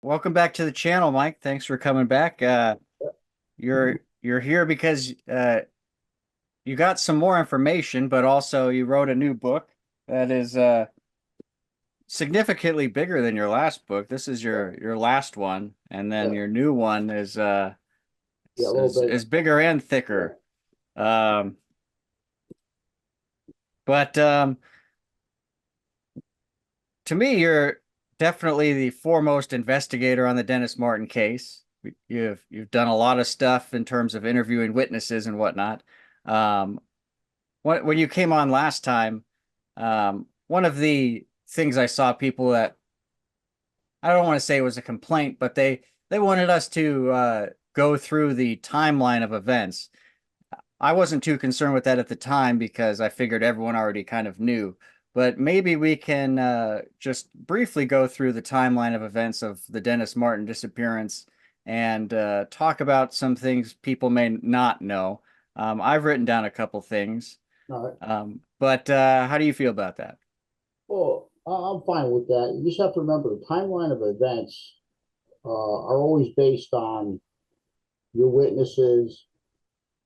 Welcome back to the channel, Mike. Thanks for coming back. You're here because you got some more information, but also you wrote a new book that is significantly bigger than your last book. This is your last one, and then Yeah, your new one is yeah, a little bit. is bigger and thicker. Um, but to me, you're definitely the foremost investigator on the Dennis Martin case. You've done a lot of stuff in terms of interviewing witnesses and whatnot. Um, when you came on last time, one of the things I saw people that I don't want to say it was a complaint, but they wanted us to go through the timeline of events. I wasn't too concerned with that at the time because I figured everyone already kind of knew. But maybe we can just briefly go through the timeline of events of the Dennis Martin disappearance and talk about some things people may not know. I've written down a couple things, All right. but how do you feel about that? Well, I'm fine with that. You just have to remember the timeline of events are always based on your witnesses,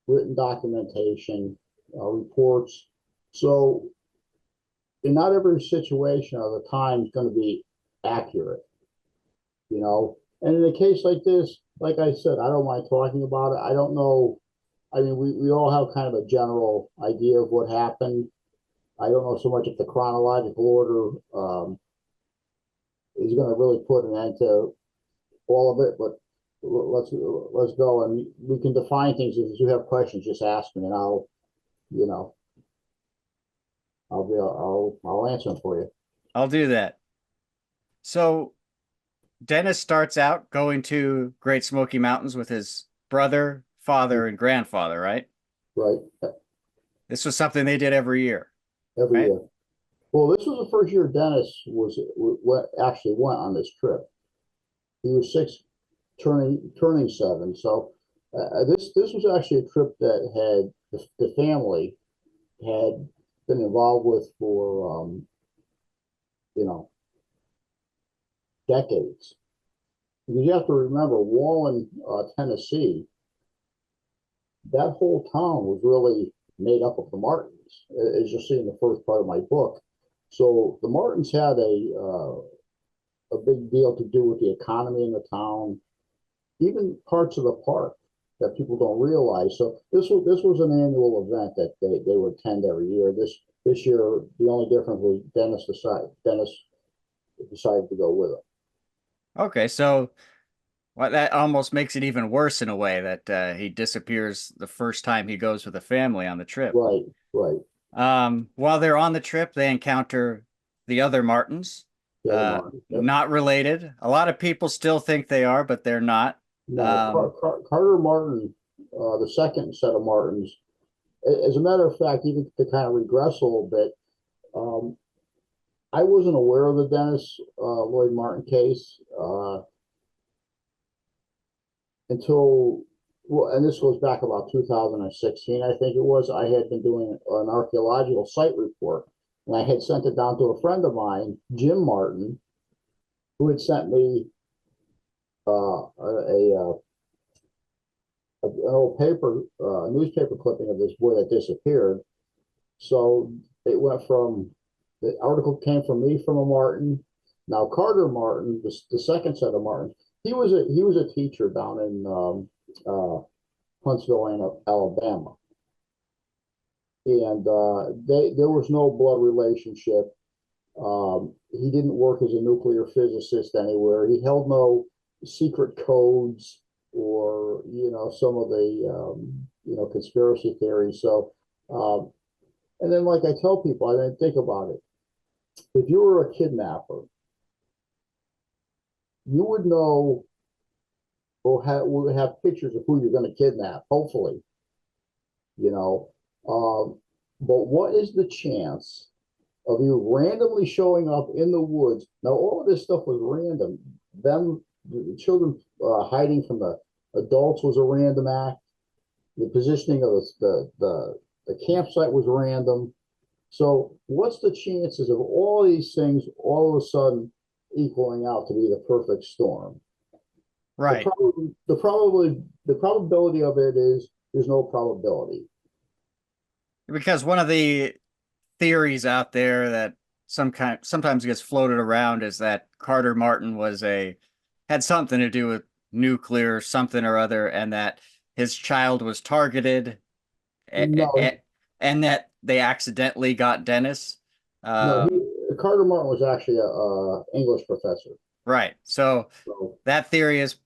written documentation, reports. So, in not every situation are the times going to be accurate, you know. And in a case like this, like I said, I don't mind talking about it. I don't know. I mean, we all have kind of a general idea of what happened. I don't know so much if the chronological order is going to really put an end to all of it, but let's go and we can define things. If you have questions, just ask me, and you know, I'll answer them for you. I'll do that. So Dennis starts out going to Great Smoky Mountains with his brother, father, and grandfather, right? Right, This was something they did every year, every right? year. Well, this was the first year Dennis actually went on this trip. He was six, turning seven. So this was actually a trip that had the family had been involved with for you know decades. Because you have to remember, Wallen, Tennessee, that whole town was really made up of the Martins, as you'll see in the first part of my book. So the Martins had a big deal to do with the economy in the town, even parts of the park that people don't realize. So this was an annual event that they would attend every year. This year, the only difference was Dennis decided to go with them. Okay, so well, that almost makes it even worse in a way that he disappears the first time he goes with a family on the trip. Right, right. While they're on the trip, they encounter the other Martins, The other Martins. Yep. not related. A lot of people still think they are, but they're not. No, Um, Carter Martin, the second set of Martins. As a matter of fact, even to kind of regress a little bit, um, I wasn't aware of the Dennis Lloyd Martin case until, well, and this goes back about 2016, I think it was. I had been doing an archaeological site report, and I had sent it down to a friend of mine, Jim Martin, who had sent me an old newspaper clipping of this boy that disappeared. So it went from the article came from me from a Martin. Now Carter Martin, the second set of Martins, he was a teacher down in Huntsville, Alabama, and there was no blood relationship. He didn't work as a nuclear physicist anywhere. He held no secret codes or some of the conspiracy theories. So, and then like I tell people, I didn't think about it. If you were a kidnapper, you would know or would have pictures of who you're going to kidnap. Hopefully, you know. Um, but what is the chance of you randomly showing up in the woods? Now, all of this stuff was random. The children hiding from the adults was a random act. The positioning of the campsite was random. So, what's the chances of all these things all of a sudden equaling out to be the perfect storm? Right. The probability of it is there's no probability. Because one of the theories out there that sometimes gets floated around is that Carter Martin had something to do with nuclear something or other, and that his child was targeted, No, and that they accidentally got Dennis. no, Um, Carter Martin was actually a English professor. right. So So that theory is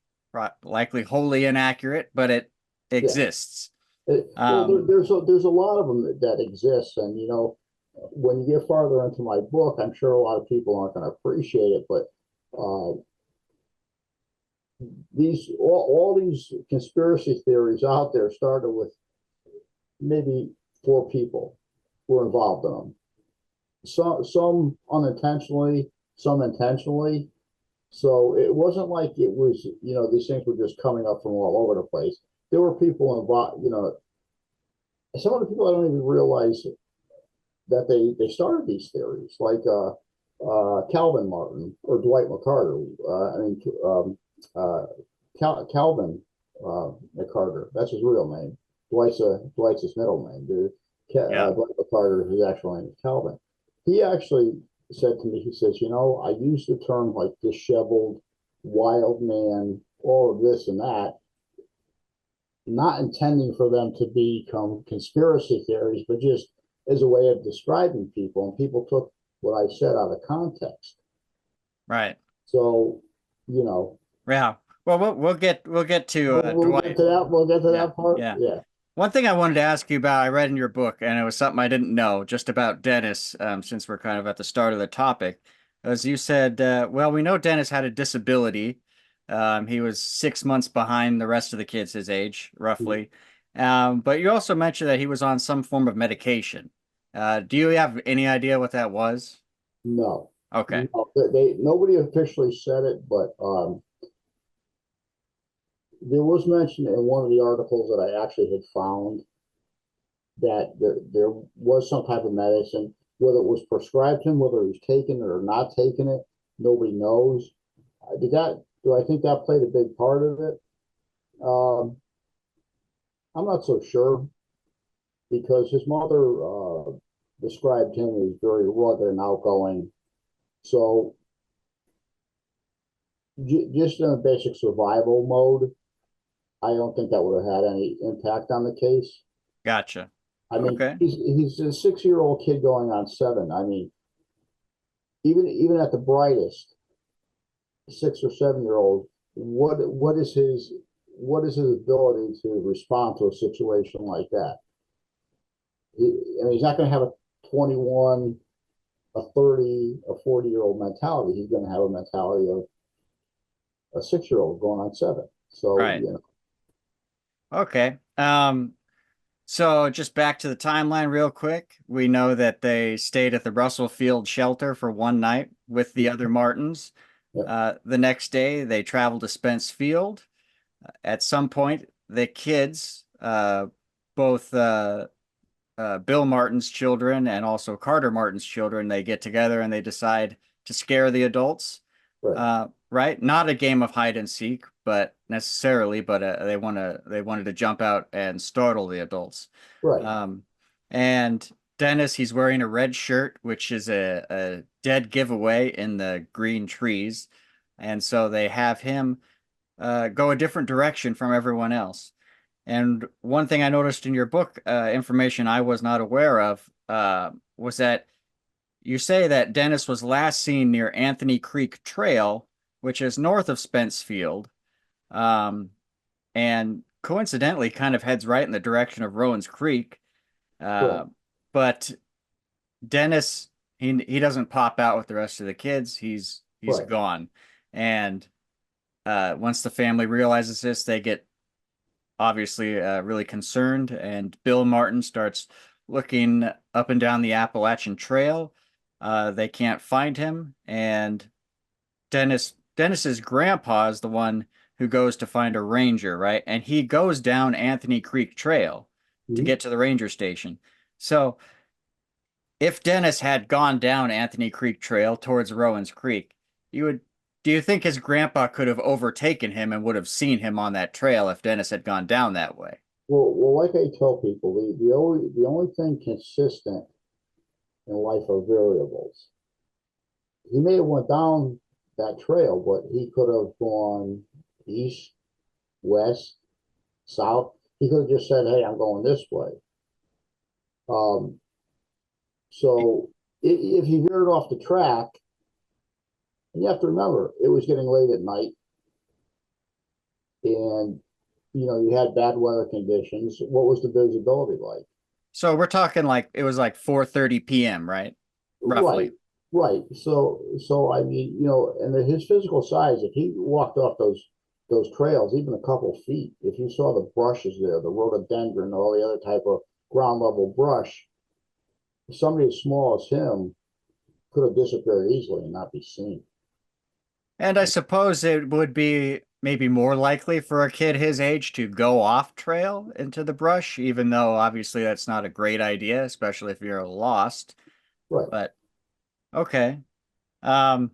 likely wholly inaccurate, but it yeah, exists. well, Um, there's a lot of them that exist, and when you get farther into my book, I'm sure a lot of people aren't going to appreciate it, but uh, all these conspiracy theories out there started with maybe four people were involved in them. Some unintentionally, some intentionally. So it wasn't like it was, these things were just coming up from all over the place. There were people involved, some of the people I don't even realize that they started these theories, like Calvin Martin or Dwight McCarter. Uh, Calvin McCarter. That's his real name. Dwight's his middle name. yeah. Dwight McCarter, his actual name is Calvin. He actually said to me, he says, I use the term like disheveled, wild man, all of this and that, not intending for them to become conspiracy theories, but just as a way of describing people. And people took what I said out of context. Right. So, you know, Yeah. Well, we'll get to we'll get Dwight. to that. We'll get to Yeah. that part. Yeah. Yeah. One thing I wanted to ask you about, I read in your book, and it was something I didn't know just about Dennis, since we're kind of at the start of the topic, as you said, well, we know Dennis had a disability. He was 6 months behind the rest of the kids his age, roughly. But you also mentioned that he was on some form of medication. Do you have any idea what that was? No, Okay. no, nobody officially said it, but there was mention in one of the articles that I actually had found that there was some type of medicine, whether it was prescribed to him, whether he was taking it or not taking it, nobody knows. Do I think that played a big part of it? Um, I'm not so sure because his mother described him as very rugged and outgoing. So just in a basic survival mode, I don't think that would have had any impact on the case. Gotcha. I mean, Okay. he's a 6 year old kid going on 7. I mean, even at the brightest, 6 or 7 year old, what is his ability to respond to a situation like that? I mean, he's not going to have a 21, a 30, a 40 year old mentality. He's going to have a mentality of a 6 year old going on 7. So, Right. Okay. So just back to the timeline real quick. We know that they stayed at the Russell Field shelter for one night with the other Martins. yeah, The next day, they traveled to Spence Field. At some point, the kids, both Bill Martin's children and also Carter Martin's children, they get together and they decide to scare the adults. right, Right? Not a game of hide and seek, but necessarily, but they wanted to jump out and startle the adults. right, Um, and Dennis, he's wearing a red shirt, which is a dead giveaway in the green trees. And so they have him go a different direction from everyone else. And one thing I noticed in your book, information I was not aware of, was that you say that Dennis was last seen near Anthony Creek Trail, which is north of Spence Field, um, and coincidentally kind of heads right in the direction of Rowan's Creek. correct, Uh, but Dennis, he doesn't pop out with the rest of the kids. He's right, gone. And once the family realizes this, they get obviously really concerned, and Bill Martin starts looking up and down the Appalachian Trail. They can't find him, and Dennis's grandpa is the one who goes to find a ranger, right? And he goes down Anthony Creek Trail to mhm, get to the ranger station. So if Dennis had gone down Anthony Creek Trail towards Rowan's Creek, you would do you think his grandpa could have overtaken him and would have seen him on that trail if Dennis had gone down that way? Well, like I tell people, the only thing consistent in life are variables. He may have went down that trail, but he could have gone east, west, south. He could have just said, "Hey, I'm going this way." Um, so if he veered off the track, and you have to remember, it was getting late at night, and you had bad weather conditions. What was the visibility like? So we're talking like it was like 4:30 p.m., right? Right, Roughly. right. So I mean, and his physical size, if he walked off those trails, even a couple feet, if you saw the brushes there, the rhododendron, all the other type of ground level brush, somebody as small as him could have disappeared easily and not be seen. And I suppose it would be maybe more likely for a kid his age to go off trail into the brush, even though obviously that's not a great idea, especially if you're lost. Right. But okay. Um,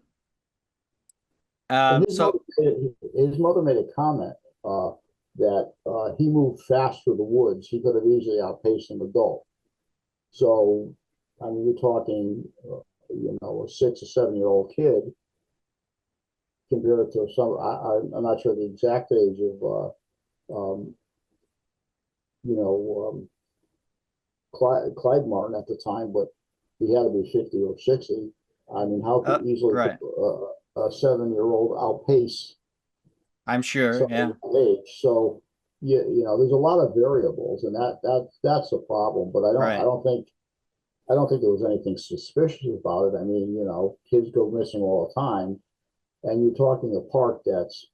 And so his mother made a comment uh, that he moved fast through the woods. He could have easily outpaced an adult. So, I mean, you're talking, a 6 or 7 year old kid compared to I'm not sure the exact age of, you know, Clyde Martin at the time, but he had to be 50 or 60. I mean, how could easily right. a 7 year old outpace I'm sure. somebody Yeah. that age? So, there's a lot of variables, and that's a problem. But Right. I don't think there was anything suspicious about it. I mean, kids go missing all the time, and you're talking a park that's,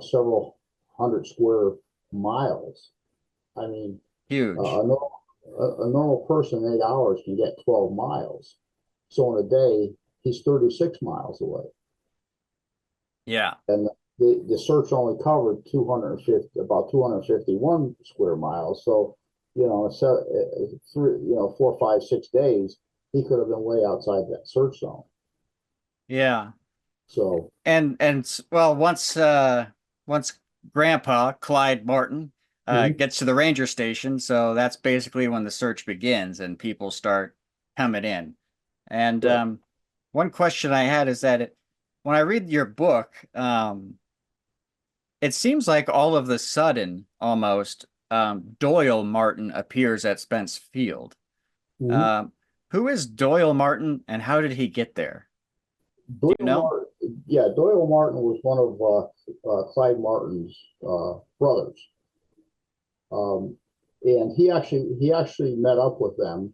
several hundred square miles. I mean, Huge. a normal person in 8 hours can get 12 miles. So in a day, he's 36 miles away. Yeah. And the search only covered 250, about 251 square miles. So, so 4, 5, 6 days, he could have been way outside that search zone. Yeah. So, Well, once Grandpa Clyde Martin mhm, gets to the ranger station, so that's basically when the search begins and people start coming in. And right. one question I had is that when I read your book, it seems like all of the sudden, almost, Doyle Martin appears at Spence Field. Mhm. Um, who is Doyle Martin and how did he get there? Do you Doyle know? Martin, yeah, Doyle Martin was one of Clyde Martin's brothers, and he actually met up with them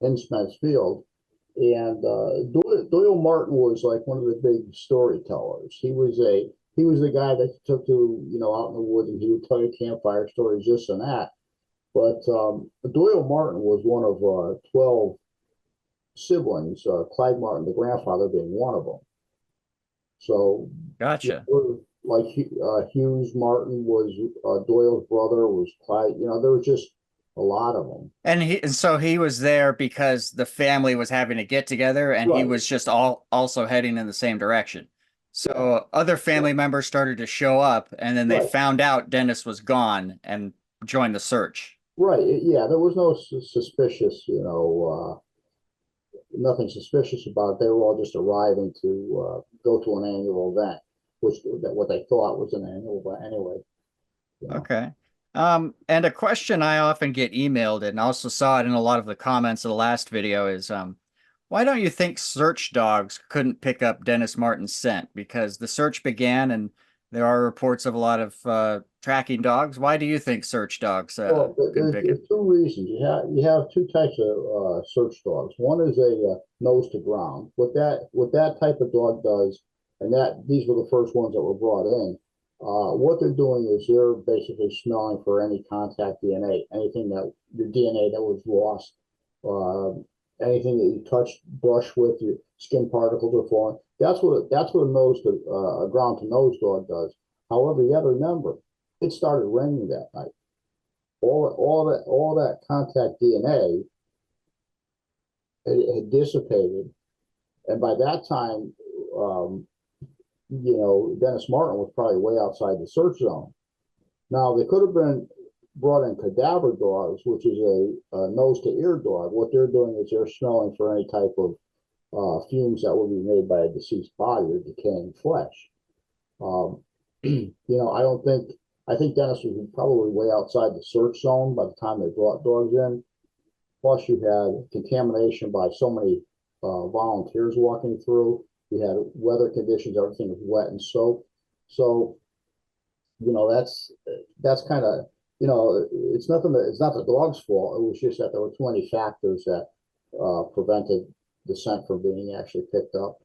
in Spence Field. And Doyle Martin was like one of the big storytellers. He was the guy that took to out in the woods, and he would tell you campfire stories, this and that. But Doyle Martin was one of 12 siblings. Clyde Martin, the grandfather, being one of them. So, Gotcha. like Hughes Martin was Doyle's brother, was Clyde. There was just a lot of them. And so he was there because the family was having a get together and he Right. was just all also heading in the same direction. Yeah. So other Yeah. family members started to show up and then they Right. found out Dennis was gone and joined the search. Right. Yeah. There was no suspicious, nothing suspicious about it. They were all just arriving to go to an annual event, which that what they thought was an annual event anyway. You know. Okay. And a question I often get emailed and also saw it in a lot of the comments of the last video is, why don't you think search dogs couldn't pick up Dennis Martin's scent? Because the search began and there are reports of a lot of tracking dogs. Why do you think search dogs Well, couldn't pick it? there's two reasons. You have two types of search dogs. One is a nose to ground. What that type of dog does, and that these were the first ones that were brought in. What they're doing is they're basically smelling for any contact DNA, anything that your DNA that was lost, uh, anything that you touched, brush with, your skin particles are falling. That's what a nose to a ground to nose dog does. However, you got to remember, it started raining that night. All that contact DNA had dissipated, and by that time, um, Dennis Martin was probably way outside the search zone. Now, they could have been brought in cadaver dogs, which is a nose to ear dog. What they're doing is they're smelling for any type of fumes that would be made by a deceased body or decaying flesh. Um, I don't think, I think Dennis was probably way outside the search zone by the time they brought dogs in. Plus, you had contamination by so many volunteers walking through. You had weather conditions, everything was wet and soaked. So, that's kind of, it's nothing that, it's not the dog's fault. It was just that there were too many factors that prevented the scent from being actually picked up.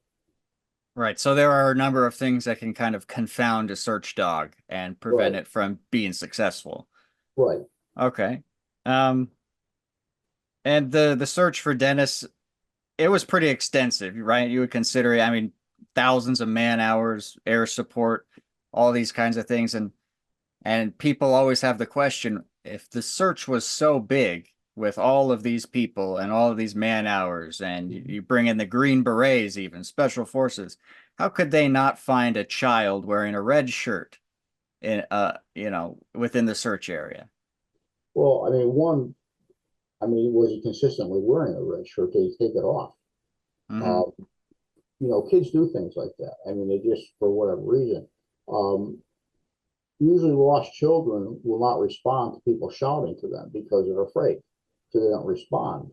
Right. So there are a number of things that can kind of confound a search dog and prevent Right, it from being successful. right. Okay. Um, and the search for Dennis, it was pretty extensive, right? You would consider it, I mean, thousands of man hours, air support, all these kinds of things. And people always have the question, if the search was so big with all of these people and all of these man hours, and you bring in the Green Berets, even special forces, how could they not find a child wearing a red shirt in within the search area? Well, was he consistently wearing a red shirt? Did he take it off? Hmm. Um, Kids do things like that. They just, for whatever reason. Um, Usually lost children will not respond to people shouting to them because they're afraid, so they don't respond.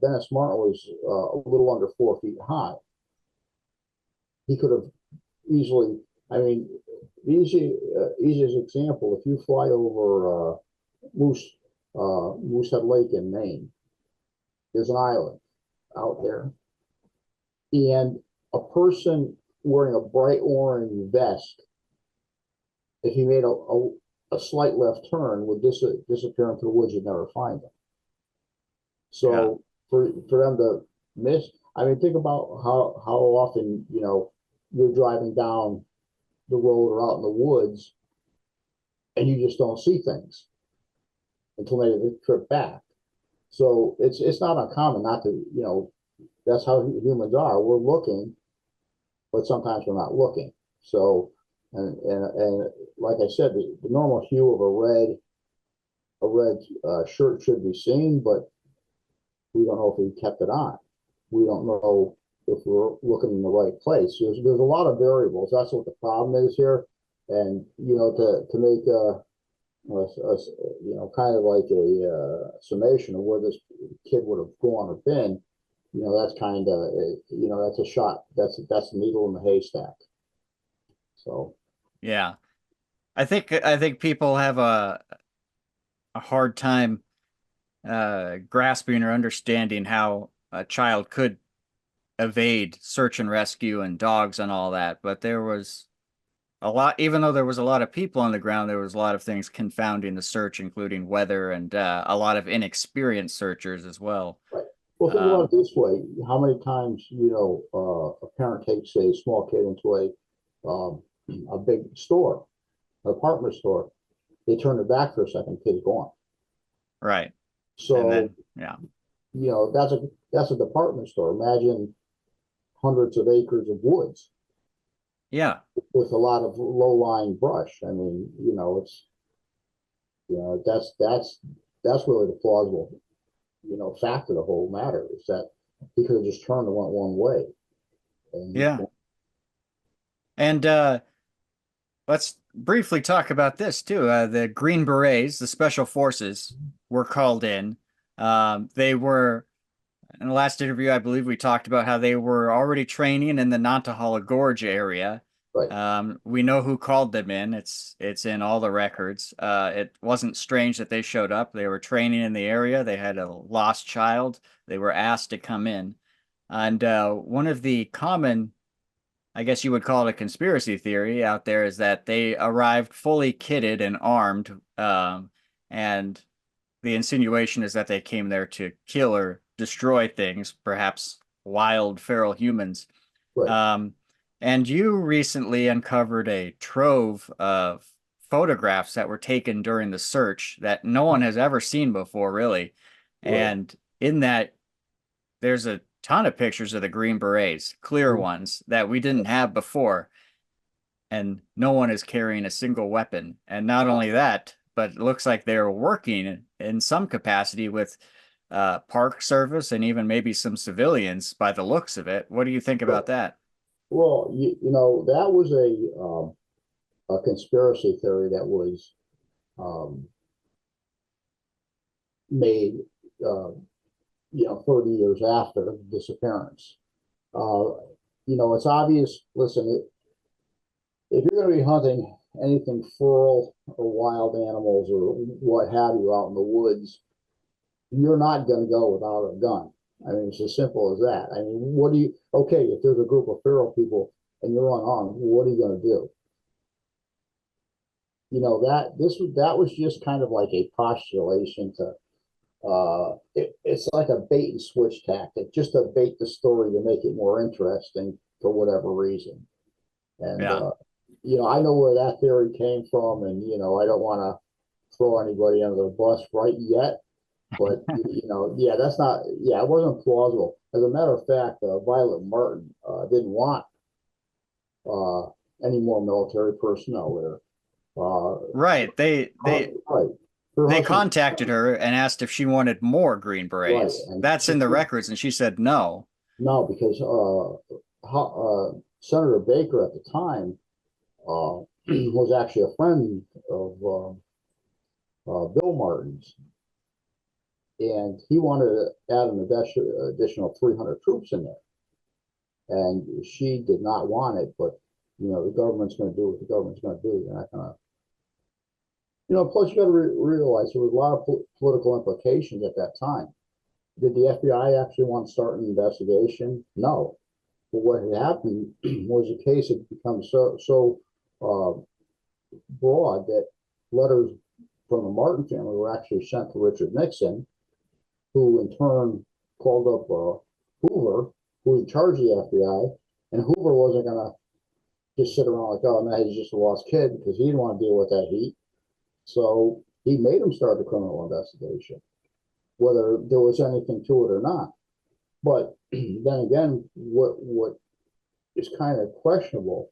Dennis Martin was a little under 4 feet high. He could have easily, I mean, easiest example, if you fly over Moosehead Lake in Maine, there's an island out there, and a person wearing a bright orange vest, if he made a slight left turn, would disappear into the woods. You'd never find him. Yeah. So for them to miss, think about how often you're driving down the road or out in the woods, and you just don't see things until maybe the trip back. So it's not uncommon not to that's how humans are. We're looking, but sometimes we're not looking. So and like I said, the normal hue of a red shirt should be seen, but we don't know if he kept it on. We don't know if we're looking in the right place. There's a lot of variables. That's what the problem is here. And to make kind of like a summation of where this kid would have gone or been, that's kind of that's a shot. That's the needle in the haystack. So Yeah. I think people have a hard time grasping or understanding how a child could evade search and rescue and dogs and all that. But there was a lot, even though there was a lot of people on the ground, there was a lot of things confounding the search, including weather and a lot of inexperienced searchers as well. right. Well, think about it Um, this way: how many times a parent takes a small kid into a big store, an apartment store, they turn their back for a second, kid's gone. right. And So, then, yeah, that's a department store. Imagine hundreds of acres of woods yeah, with a lot of low-lying brush. It's that's really the plausible, fact of the whole matter is that he could have just turned and went one way. And yeah. And let's briefly talk about this too. The Green Berets, the special forces, were called in. They were in the last interview, I believe we talked about how they were already training in the Nantahala Gorge area. right, We know who called them in. It's in all the records. It wasn't strange that they showed up. They were training in the area. They had a lost child. They were asked to come in. And one of the common, I guess you would call it a conspiracy theory out there, is that they arrived fully kitted and armed. And the insinuation is that they came there to kill or destroy things, perhaps wild feral humans. right, Um, and you recently uncovered a trove of photographs that were taken during the search that no one has ever seen before, really. right. And in that, there's a ton of pictures of the Green Berets, clear ones that we didn't have before. and no one is carrying a single weapon. And not only that, but it looks like they're working in some capacity with park service and even maybe some civilians by the looks of it. What do you think about that? Well, you know, that was a conspiracy theory that was um, made, uh, 30 years after the disappearance. Uh, it's obvious. Listen, if you're going to be hunting anything feral or wild animals or what have you out in the woods, you're not going to go without a gun. I mean, it's as simple as that. I mean, okay, if there's a group of feral people and you're unarmed, what are you going to do? That was just kind of like a postulation to, it's like a bait and switch tactic, just to bait the story to make it more interesting for whatever reason. And, Yeah. I know where that theory came from, and, I don't want to throw anybody under the bus right yet, but, yeah, it wasn't plausible. As a matter of fact, Violet Martin didn't want uh, any more military personnel there. Right. Right. Her They husband, contacted her and asked if she wanted more Green right. Berets. And That's in the records, and she said no. no, because Senator Baker at the time was actually a friend of Bill Martin's, and he wanted to add an additional 300 troops in there. And she did not want it, but the government's going to do what the government's going to do. They're not going to, plus you got to realize there was a lot of political implications at that time. Did the FBI actually want to start an investigation? No. But what had happened was the case had become so uh, broad that letters from the Martin family were actually sent to Richard Nixon, who in turn called up Hoover, who charged the FBI, and Hoover wasn't going to just sit around like, oh, no, he's just a lost kid, because he didn't want to deal with that heat. So he made him start the criminal investigation, whether there was anything to it or not. But then again, what is kind of questionable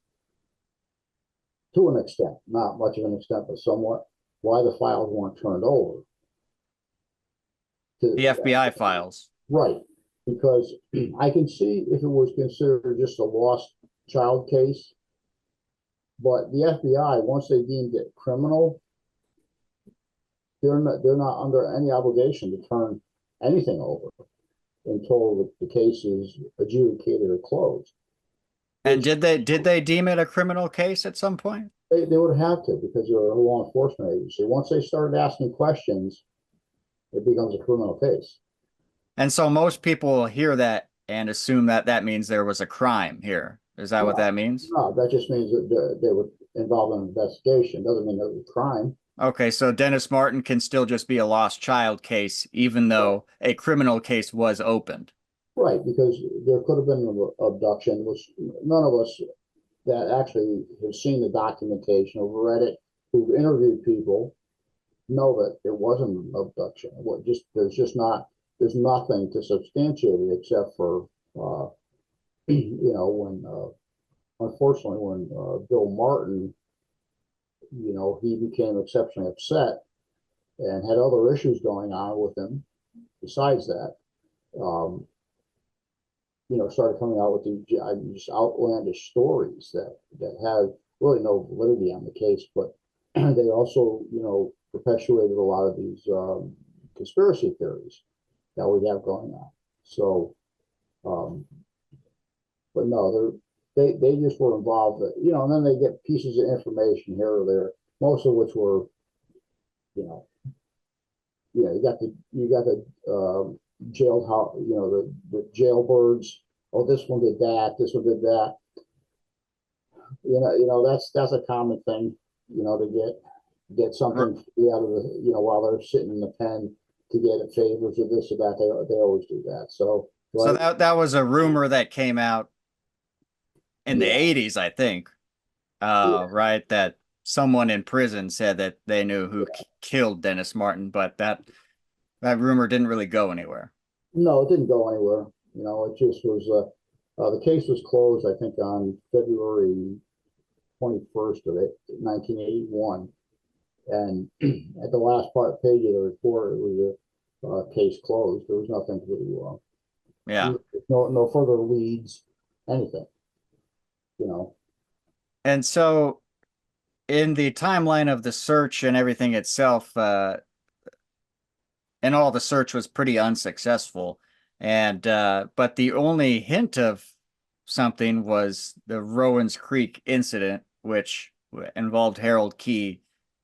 to an extent, not much of an extent, but somewhat, why the files weren't turned over to The FBI files. right, because I can see if it was considered just a lost child case, but the FBI, once they deemed it criminal, they're not under any obligation to turn anything over until the case is adjudicated or closed. And did they deem it a criminal case at some point? They would have to, because they're a law enforcement agency. Once they started asking questions, it becomes a criminal case. And so most people hear that and assume that that means there was a crime here. Is that what No, that means? no, that just means that they were involved in an investigation. Doesn't mean it was a crime. Okay, so Dennis Martin can still just be a lost child case, even though a criminal case was opened. Right, because there could have been an abduction, which none of us that actually have seen the documentation or read it, who've interviewed people, know that it wasn't an abduction. There's nothing to substantiate it except for when unfortunately when Bill Martin, he became exceptionally upset and had other issues going on with him besides that. Um, started coming out with these outlandish stories that have really no validity on the case, but they also, perpetuated a lot of these conspiracy theories that we have going on. So, um, but no, they just were involved, and then they get pieces of information here or there, most of which were, you know, you got the jailed how the jailbirds. Oh, this one did that. This one did that. That's a common thing. To get something out of while they're sitting in the pen to get favors or this or that. They always do that. So So right, that was a rumor that came out in the yeah, 80s, I think. yeah, Right, that someone in prison said that they knew who yeah. killed Dennis Martin, but that rumor didn't really go anywhere. No, it didn't go anywhere. It just was. The case was closed, I think, on February 21st of 1981. And at the last page of the report, it was a case closed. There was nothing Yeah. no further leads, anything, you know. And so in the timeline of the search and everything itself, and all the search was pretty unsuccessful. And but the only hint of something was the Rowan's Creek incident, which involved Harold Key,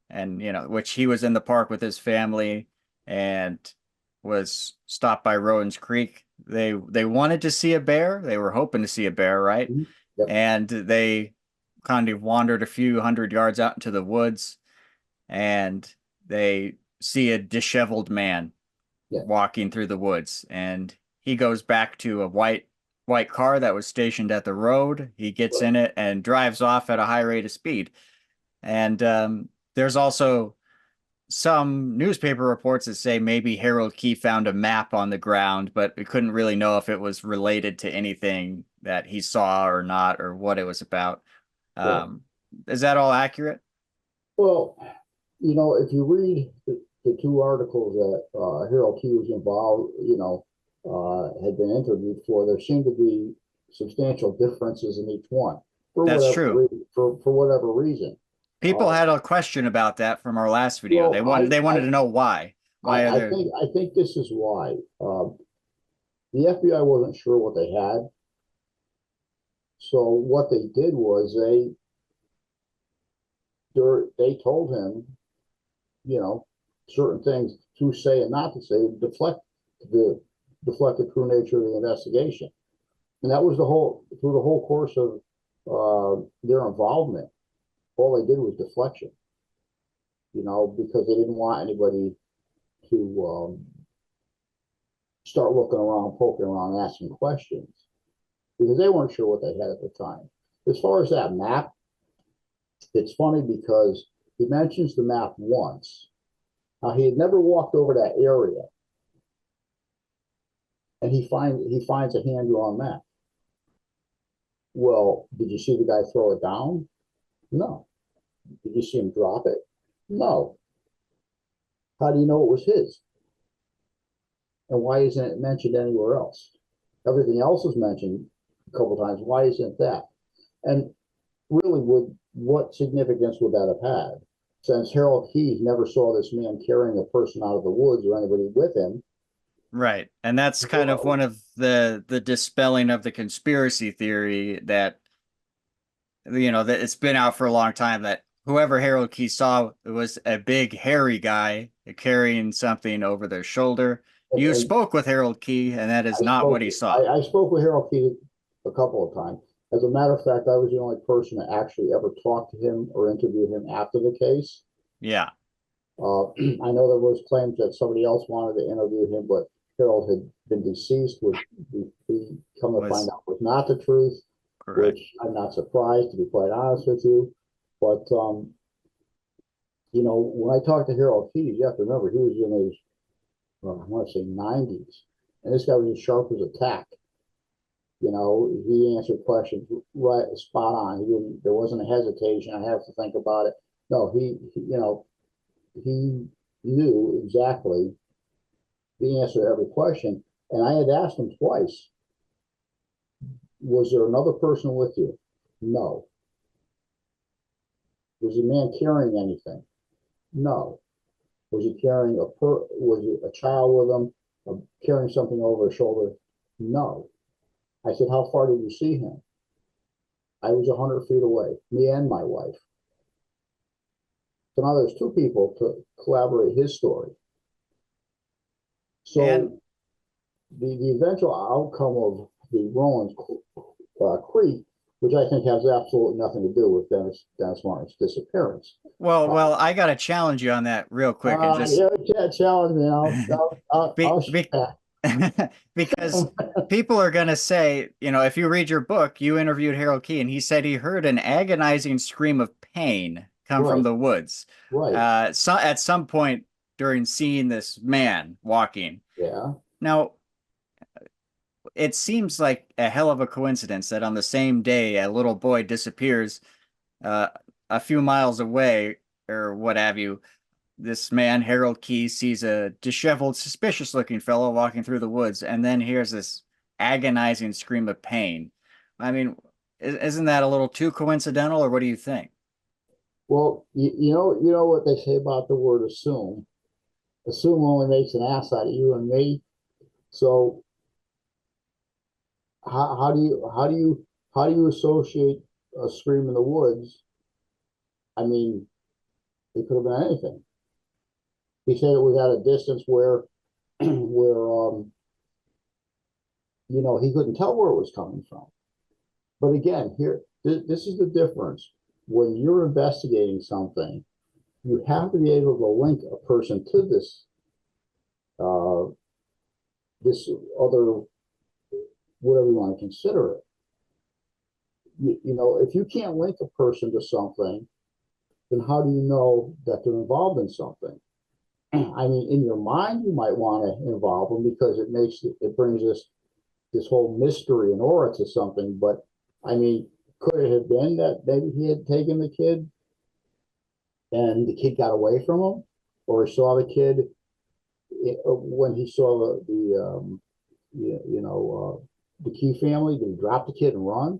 and which he was in the park with his family and was stopped by Rowan's Creek. They wanted to see a bear. They were hoping to see a bear, right? Yep. And they kind of wandered a few hundred yards out into the woods, and they see a disheveled man Yeah. walking through the woods, and he goes back to a white car that was stationed at the road. He gets in it and drives off at a high rate of speed. And there's also some newspaper reports that say maybe Harold Key found a map on the ground, but we couldn't really know if it was related to anything that he saw or not, or what it was about. Right. Is that all accurate? Well, if you read the two articles that Harold Key was involved, had been interviewed for, there seemed to be substantial differences in each one That's true. for whatever reason. People had a question about that from our last video. Well, They wanted to know why. Why are there? I think this is why. The FBI wasn't sure what they had, so what they did was they told him, certain things to say and not to say, the deflect the true nature of the investigation, and that was through the whole course of their involvement. All they did was deflection, because they didn't want anybody to start looking around, poking around, asking questions, because they weren't sure what they had at the time. As far as that map, it's funny because he mentions the map once. He had never walked over that area, and he finds a hand-drawn map. Well, did you see the guy throw it down? No. Did you see him drop it? No. How do you know it was his? And why isn't it mentioned anywhere else? Everything else is mentioned a couple times. Why isn't that? And really, what significance would that have had? Since Harold Keyes never saw this man carrying a person out of the woods or anybody with him. Right. And that's kind of one of the dispelling of the conspiracy theory that that it's been out for a long time, that whoever Harold Key saw, it was a big hairy guy carrying something over their shoulder. You And spoke with Harold Key, and that is not what he saw. I spoke with Harold Key a couple of times. As a matter of fact, I was the only person that actually ever talked to him or interviewed him after the case. Yeah. I know there was claims that somebody else wanted to interview him, but Harold had been deceased, which we come to find out was not the truth. Correct. Which I'm not surprised, to be quite honest with you. But when I talked to Harold Keyes, you have to remember he was in his I want to say 90s, and this guy was as sharp as a tack. He answered questions right spot on. There wasn't a hesitation. I have to think about it. No, he knew exactly the answer to every question. And I had asked him twice, was there another person with you? No. Was the man carrying anything? No. Was he carrying was it a child with him, carrying something over his shoulder? No. I said, how far did you see him? I was 100 feet away, me and my wife. So now there's two people to collaborate his story. So the eventual outcome of the Rowan's Creek, which I think has absolutely nothing to do with Dennis Martin's disappearance. Well, I got to challenge you on that real quick, and just challenge me. because people are going to say, if you read your book, you interviewed Harold Key, and he said he heard an agonizing scream of pain come from the woods. Right. So at some point during seeing this man walking. Yeah. Now, it seems like a hell of a coincidence that on the same day a little boy disappears uh, a few miles away or what have you, this man, Harold Keyes, sees a disheveled, suspicious looking fellow walking through the woods and then hears this agonizing scream of pain. I mean, isn't that a little too coincidental, or what do you think? Well, you know what they say about the word assume. Assume only makes an ass out of you and me. So how do you associate a scream in the woods? I mean, it could have been anything. He said it was at a distance where where he couldn't tell where it was coming from. But again, this is the difference. When you're investigating something, you have to be able to link a person to uh, this other, whatever you want to consider it. If you can't link a person to something, then how do you know that they're involved in something? I mean, in your mind, you might want to involve them because it brings this whole mystery and aura to something. But I mean, could it have been that maybe he had taken the kid and the kid got away from him, or he saw the kid when he saw the Key family? Did he drop the kid and run?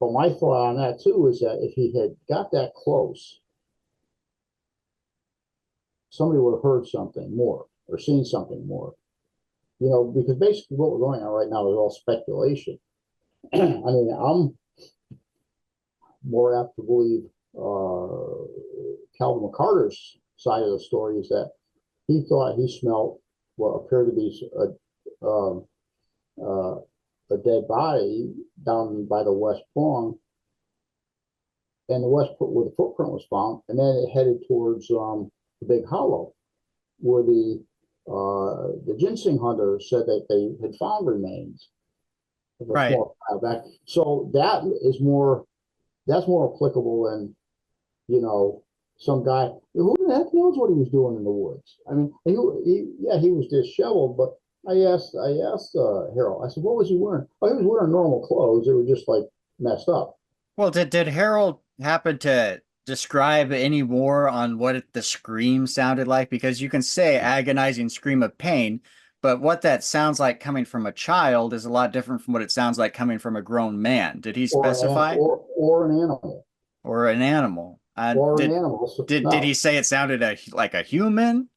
But my thought on that too is that if he had got that close, somebody would have heard something more or seen something more. Because basically what we're going on right now is all speculation. I mean, I'm more apt to believe Calvin McCarter's side of the story is that he thought he smelled what appeared to be uh, a dead body down by the West Prong, and the west where the footprint was found, and then it headed towards the Big Hollow, where the ginseng hunters said that they had found remains of a Right. small child back. So that's more applicable than some guy who the heck knows what he was doing in the woods. I mean, he was disheveled, but I asked Harold. I said, "What was he wearing?" Oh, he was wearing normal clothes. They were just like messed up. Well, did Harold happen to describe any more on what the scream sounded like? Because you can say agonizing scream of pain, but what that sounds like coming from a child is a lot different from what it sounds like coming from a grown man. Did he specify? Or an animal, Or an animal? or an animal. So, Did he no, say it sounded like a human?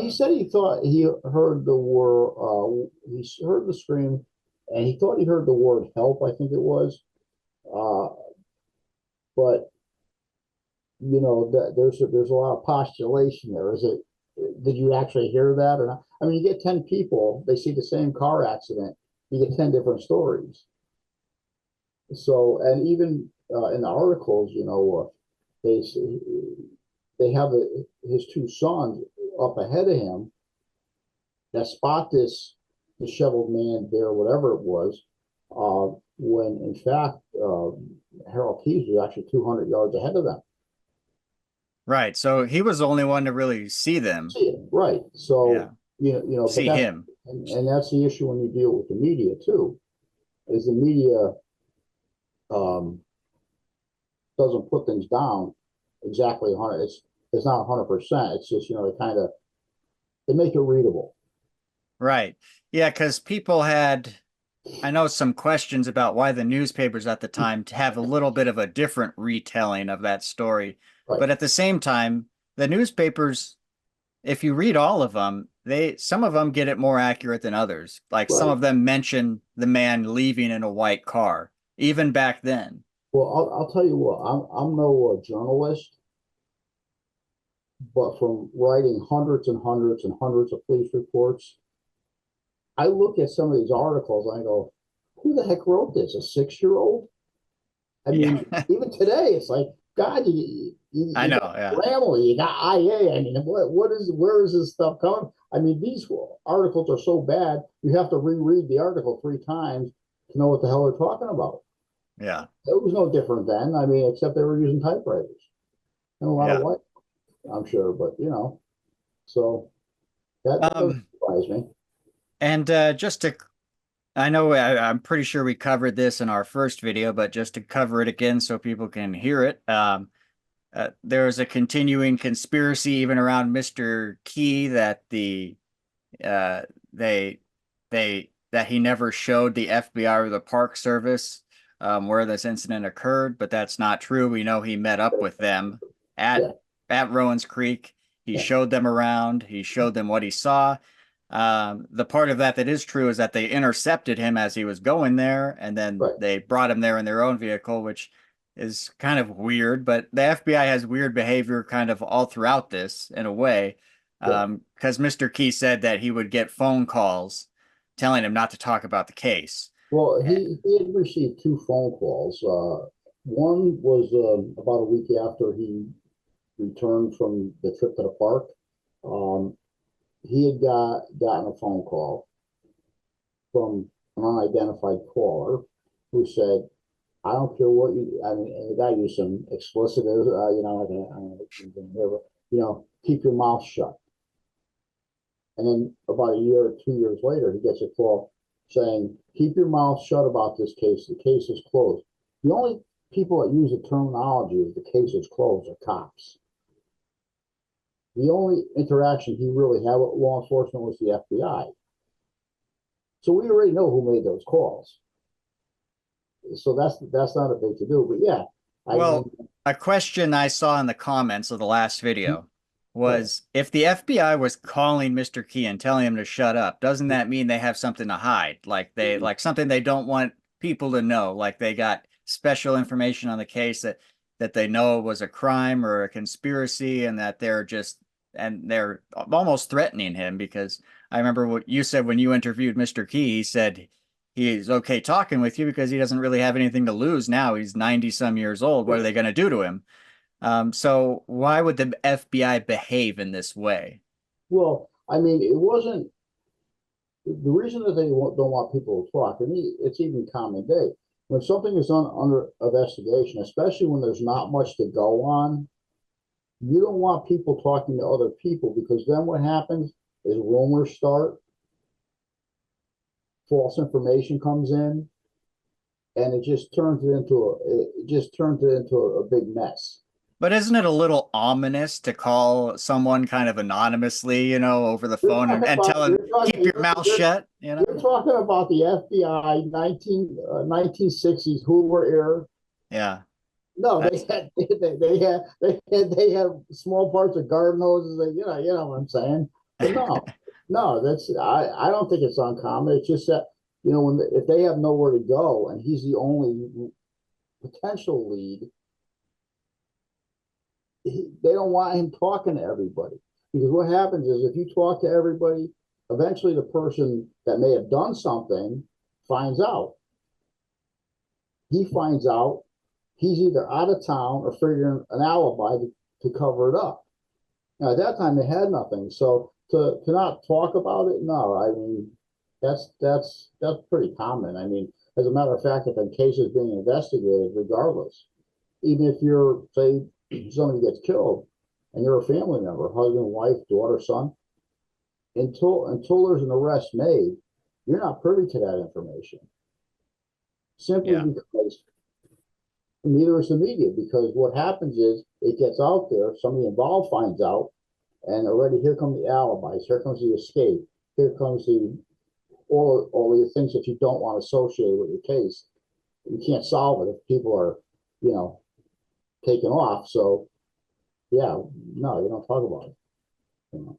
he said he thought he heard the word. He heard the scream, and he thought he heard the word help. I think it was. Uh, but that there's a lot of postulation there. Is it? Did you actually hear that or not? I mean, you get 10 people, they see the same car accident, you get 10 different stories. So, and even in the articles, they they have his two sons up ahead of him that spot this disheveled man there, whatever it was, when in fact Harold Keyes was actually 200 yards ahead of them. Right. So he was the only one to really see them. See it, right? Yeah. So but See him. that's the issue when you deal with the media too, is the media um, doesn't put things down exactly 100. It's not 100%. It's just they make it readable. Right. Yeah, because people had, I know, some questions about why the newspapers at the time have a little bit of a different retelling of that story. Right, But at the same time, the newspapers, if you read all of them, some of them get it more accurate than others. Like some right. of them mention the man leaving in a white car, even back then. Well, I'll tell you what. I'm no journalist, but from writing hundreds and hundreds and hundreds of police reports, I look at some of these articles and I go, "Who the heck wrote this? A 6-year-old?" I Yeah, mean, even today, it's like, God, I you know. got Yeah. Bramley, you got IA. I mean, where is this stuff coming? I mean, these articles are so bad, you have to reread the article 3 times to know what the hell they're talking about. Yeah. It was no different then. I mean, except they were using typewriters and a lot of Yeah. white, I'm sure, but so that doesn't Um, surprise me. and just to I know I'm pretty sure we covered this in our first video, but just to cover it again so people can hear it. There's a continuing conspiracy even around Mr. Key that uh, they that he never showed the FBI or the Park Service where this incident occurred, but that's not true. We know he met up with them at Yeah, Rowan's Creek. He yeah, showed them around. He showed them what he saw. The part of that that is true is that they intercepted him as he was going there, and then right, they brought him there in their own vehicle, which is kind of weird. But the FBI has weird behavior kind of all throughout this in a way, yeah. because Mr. Key said that he would get phone calls telling him not to talk about the case. Well, Eh, he had received two phone calls. One was about a week after he returned from the trip to the park. Um, he had gotten a phone call from an unidentified caller who said, "I don't care what you." I mean, and the guy used some explicit, keep your mouth shut. And then about a year or 2 years later, he gets a call saying, "Keep your mouth shut about this case. The case is closed." The only people that use the terminology is the case is closed are cops. The only interaction he really had with law enforcement was the FBI. So we already know who made those calls. So that's not a big to do. But yeah, I mean, Well, a question I saw in the comments of the last video right. was if the FBI was calling Mr. Key and telling him to shut up, doesn't that mean they have something to hide? Like something they don't want people to know, like they got special information on the case that they know was a crime or a conspiracy and that they're almost threatening him because I remember what you said when you interviewed Mr. Key, he said he's okay talking with you because he doesn't really have anything to lose now. He's 90 some years old. What are they going to do to him? So why would the FBI behave in this way? Well, I mean, it wasn't the reason that they don't want people to talk. I mean, it's even common day when something is under investigation, especially when there's not much to go on. You don't want people talking to other people because then what happens is rumors start, false information comes in, and it just turns it into a big mess. But isn't it a little ominous to call someone kind of anonymously, over the You're phone talking and about tell them, keep your mouth shut, you're talking about the FBI 1960s who were here. Yeah, No, that's they have small parts of garden hoses. You know what I'm saying. But no, I don't think it's uncommon. It's just that if they have nowhere to go and he's the only potential lead, they don't want him talking to everybody because what happens is if you talk to everybody, eventually the person that may have done something finds out. He finds out he's either out of town or figuring an alibi to cover it up. Now, at that time, they had nothing. So to not talk about it, no, I mean, that's pretty common. I mean, as a matter of fact, if a case is being investigated, regardless, even if you're, say, somebody gets killed and you're a family member, husband, wife, daughter, son, until there's an arrest made, you're not privy to that information. Simply yeah. because neither is the media, because what happens is it gets out there, somebody involved finds out, and already here come the alibis, here comes the escape, here comes the all the things that you don't want associated with your case. You can't solve it if people are, you know, taken off. So yeah, no, you don't talk about it. You know.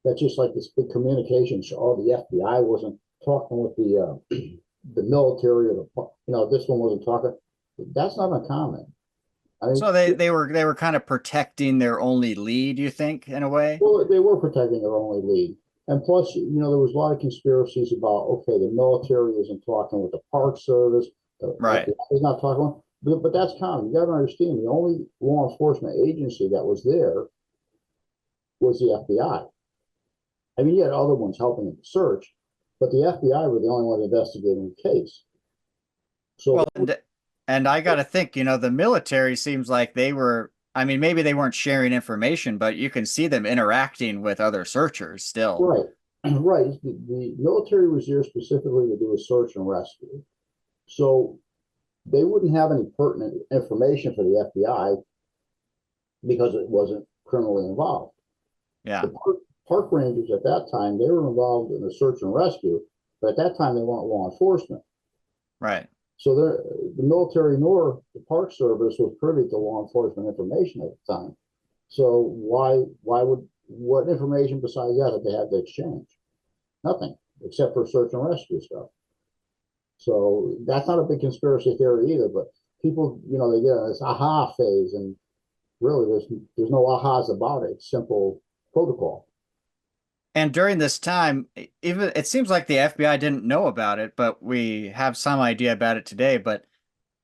That's just like this big communication show. Oh, the FBI wasn't talking with the military or this one wasn't talking. That's not uncommon. I mean, So they were kind of protecting their only lead, you think, in a way? well, they were protecting their only lead. And plus, there was a lot of conspiracies about, okay, the military isn't talking with the Park Service, the Right. FBI is not talking, but that's common. You got to understand, the only law enforcement agency that was there was the FBI. I mean, you had other ones helping in the search, but the FBI were the only one investigating the case. Well, So, and I got to think, the military seems like I mean, maybe they weren't sharing information, but you can see them interacting with other searchers still. right. Right. The military was there specifically to do a search and rescue. So they wouldn't have any pertinent information for the FBI because it wasn't criminally involved. The Yeah, park rangers at that time, they were involved in the search and rescue, but at that time they weren't law enforcement. right. So the military nor the Park Service was privy to law enforcement information at the time. So why would what information besides that did they have to exchange? Nothing except for search and rescue stuff. So that's not a big conspiracy theory either. But people, they get this aha phase, and really there's no ahas about it. It's simple protocol. And during this time, even it seems like the FBI didn't know about it, but we have some idea about it today. But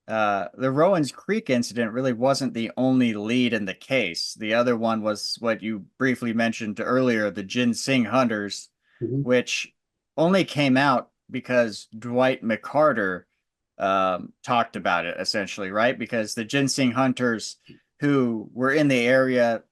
the Rowan's Creek incident really wasn't the only lead in the case. The other one was what you briefly mentioned earlier, the ginseng hunters, Mm-hmm. which only came out because Dwight McCarter talked about it, essentially, right? Because the ginseng hunters who were in the area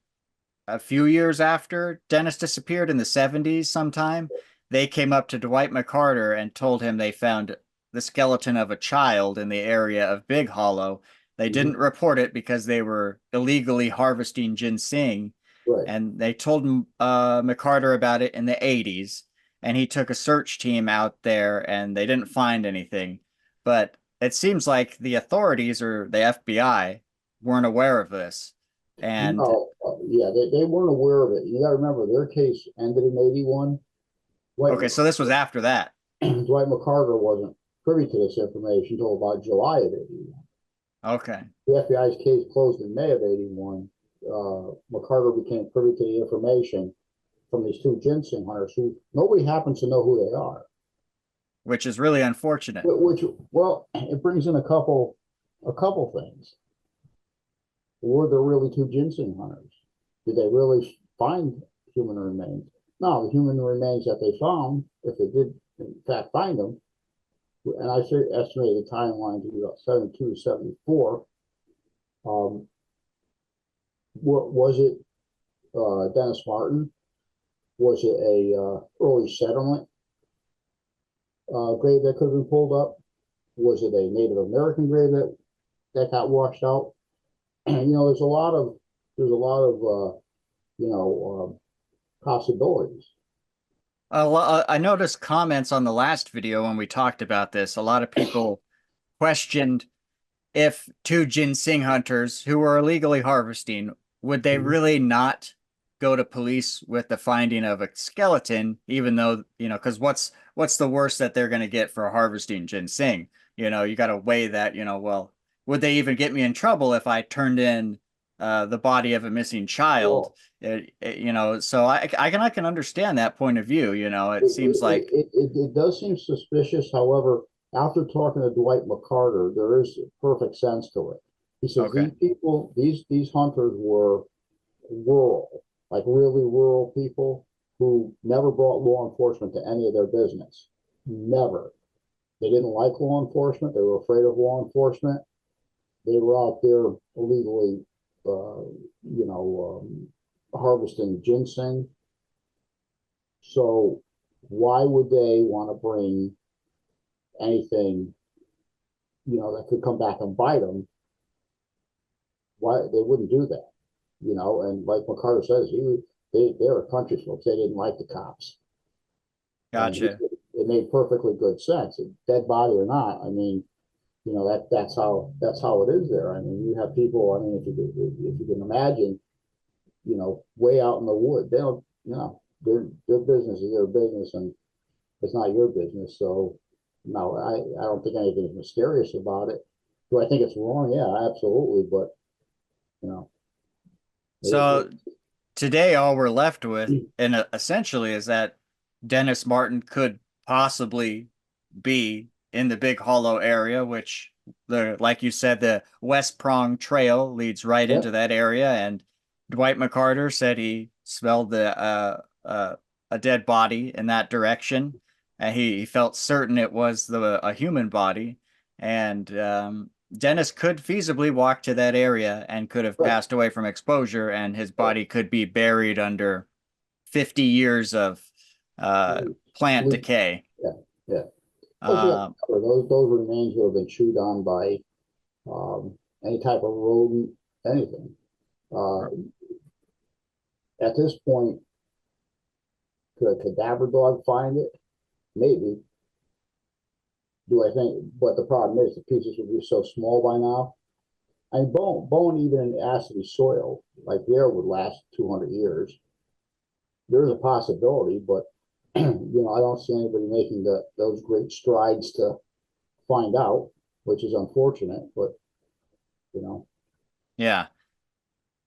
a few years after Dennis disappeared in the 70s sometime, they came up to Dwight McCarter and told him they found the skeleton of a child in the area of Big Hollow. They Mm-hmm. didn't report it because they were illegally harvesting ginseng, Right. and they told McCarter about it in the 80s, and he took a search team out there and they didn't find anything. But it seems like the authorities or the FBI weren't aware of this. And No, yeah, they weren't aware of it. You got to remember their case ended in '81. Dwight okay, so this was after that. Dwight McCarter wasn't privy to this information until about July of '81. Okay. The FBI's case closed in May of '81. McCarter became privy to the information from these two ginseng hunters who nobody happens to know who they are. Which is really unfortunate. Which, well, it brings in a couple things. Were there really two ginseng hunters? Did they really find human remains? No, the human remains that they found, if they did in fact find them, and I estimated the timeline to be about 72 to 74. Um, was it Dennis Martin? Was it a early settlement grave that could have been pulled up? Was it a Native American grave that got washed out? And there's a lot of possibilities. I noticed comments on the last video when we talked about this. A lot of people questioned if two ginseng hunters who were illegally harvesting, would they Mhm. really not go to police with the finding of a skeleton, even though, because what's the worst that they're going to get for harvesting ginseng? You got to weigh that, well, would they even get me in trouble if I turned in the body of a missing child? Well, So I can understand that point of view. It it, seems it, like it, it, it does seem suspicious. However, after talking to Dwight McCarter, there is perfect sense to it. He says okay, these people, these hunters were rural, like really rural people who never brought law enforcement to any of their business. Never. They didn't like law enforcement. They were afraid of law enforcement. They were out there illegally, harvesting ginseng. So why would they want to bring anything, that could come back and bite them? Why they wouldn't do that, And like McCarter says, they were country folks. They didn't like the cops, and gotcha. it made perfectly good sense. Dead body or not, I mean, that's how it is there. I mean, you have people. I mean, if you can imagine, way out in the wood, they don't, their business is their business, and it's not your business. So, no, I don't think anything's mysterious about it. Do I think it's wrong? Yeah, absolutely. But you know, it, So today, all we're left with, it, and essentially, is that Dennis Martin could possibly be in the Big Hollow area, which like you said, the West Prong Trail leads right yeah, into that area. And Dwight McCarter said he smelled a dead body in that direction, and he felt certain it was a human body. And Dennis could feasibly walk to that area and could have right. passed away from exposure, and his body could be buried under 50 years of plant Believe- decay. Yeah, yeah. Plus, you got Um, those remains would have been chewed on by any type of rodent, anything. Uh, at this point, could a cadaver dog find it? Maybe. Do I think? But the problem is the pieces would be so small by now. I mean, bone even in acidy soil like there would last 200 years. There's a possibility, but I don't see anybody making those great strides to find out, which is unfortunate. But you know, yeah.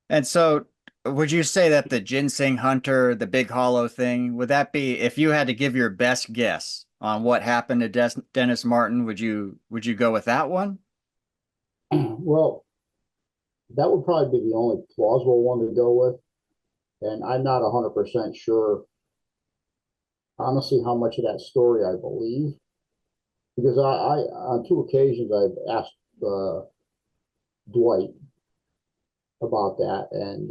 And so would you say that the ginseng hunter, the big hollow thing, would that be if you had to give your best guess on what happened to Dennis Martin, would you go with that one? well, that would probably be the only plausible one to go with. And I'm not 100% sure, honestly, how much of that story I believe. Because I on two occasions, I've asked Dwight about that, and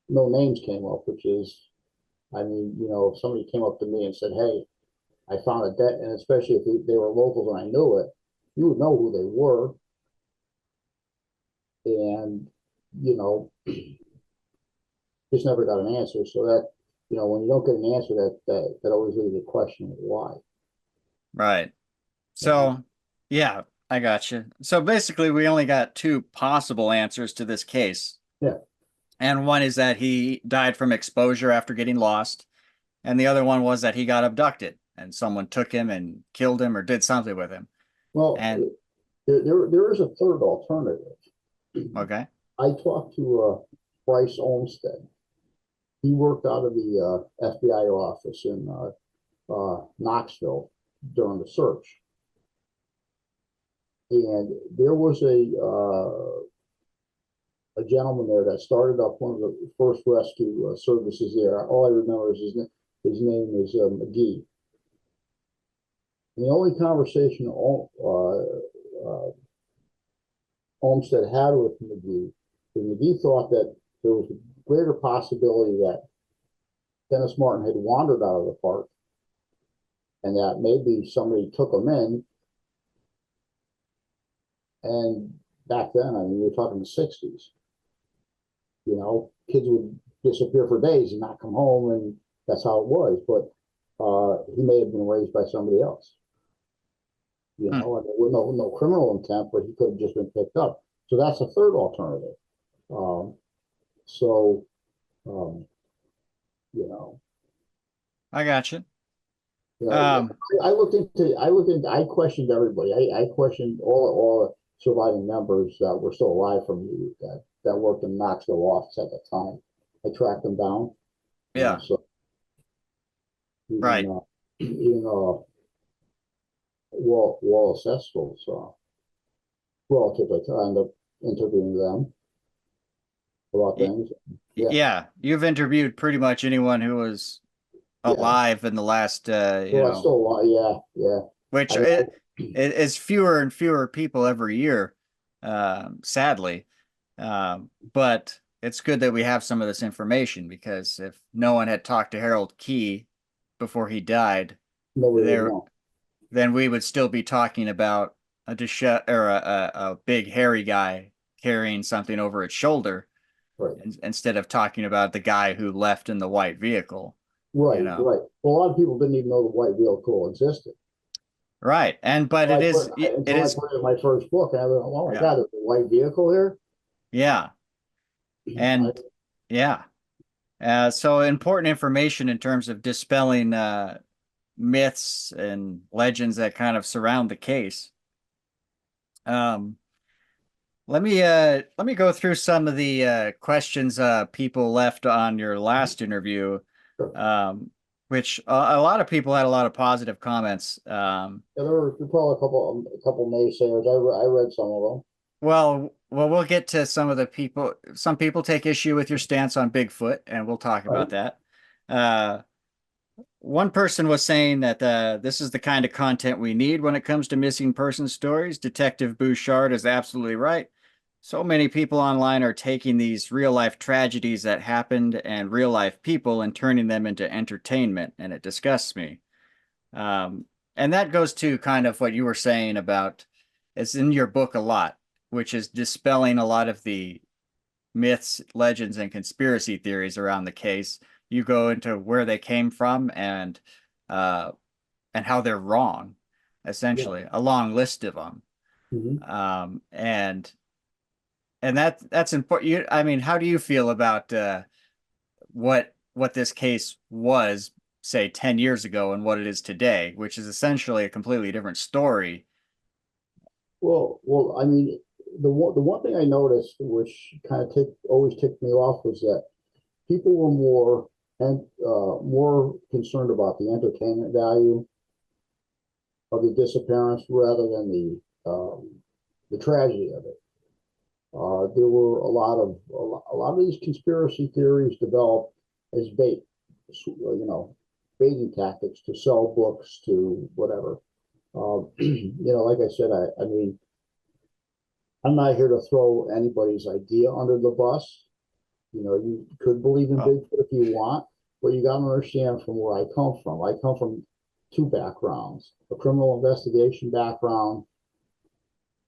no names came up, which is, I mean, if somebody came up to me and said, "Hey, I found a debt," and especially if they were locals and I knew it, you would know who they were, and you know, just never got an answer. So that, when you don't get an answer, that always leaves a question of why. Right. You know? So, yeah, I got you. So basically, we only got two possible answers to this case. Yeah. And one is that he died from exposure after getting lost, and the other one was that he got abducted and someone took him and killed him or did something with him. Well, And there is a third alternative. okay. I talked to Bryce Olmsted. He worked out of the FBI office in Knoxville during the search, and there was a gentleman there that started up one of the first rescue services there. All I remember is his name is McGee. And the only conversation Olmsted had with McGee, and McGee thought that there was a greater possibility that Dennis Martin had wandered out of the park and that maybe somebody took him in. And back then, I mean, you're talking the 60s, kids would disappear for days and not come home, and that's how it was. But he may have been raised by somebody else, Hmm. and with no criminal intent, but he could have just been picked up. So that's a third alternative. Um, so, um, you know, I got you. you know, Um, I questioned everybody. I questioned all the surviving members that were still alive from that worked in Knoxville office at the time. I tracked them down, yeah, so even right. even Wallace Eskel's relative, I ended up interviewing them about Y- things. Yeah, Yeah, you've interviewed pretty much anyone who was yeah. alive in the last, Well, it's still a lot. Yeah, yeah. which I know. it is fewer and fewer people every year, sadly. But it's good that we have some of this information because if no one had talked to Harold Key before he died, Nobody would there know. then we would still be talking about a or a big hairy guy carrying something over its shoulder Right, instead of talking about the guy who left in the white vehicle, you right, know. right. Well, a lot of people didn't even know the white vehicle existed. Right. And but it is it Until I is put it in my first book, and I went, "Oh my yeah. God, there's a white vehicle here." Yeah. I, And yeah. So important information in terms of dispelling myths and legends that kind of surround the case. Um, let me go through some of the questions people left on your last interview, sure. um, which a lot of people had a lot of positive comments. Yeah, there were probably a couple naysayers. I read some of them. We'll get to some of the people. Some people take issue with your stance on Bigfoot, and we'll talk Right. about that. Uh, One person was saying that this is the kind of content we need when it comes to missing person stories. Detective Bouchard is absolutely right. So many people online are taking these real life tragedies that happened and real life people and turning them into entertainment, and it disgusts me. Um, and that goes to kind of what you were saying about it's in your book a lot, which is dispelling a lot of the myths, legends, and conspiracy theories around the case. You go into where they came from uh, and how they're wrong, Yeah. essentially, a long list of them. Mhm. Um, and and that's important. I mean, how do you feel about what this case was, say, 10 years ago and what it is today, which is essentially a completely different story? Well, I mean, the one thing I noticed, which kind of always ticked me off, was that people were more concerned about the entertainment value of the disappearance rather than the tragedy of it. There were a lot of these conspiracy theories developed as bait, baiting tactics to sell books to whatever. Like I said, I mean, I'm not here to throw anybody's idea under the bus. You could believe in Oh, Bigfoot if you want, but you got to understand from where I come from. I come from two backgrounds: a criminal investigation background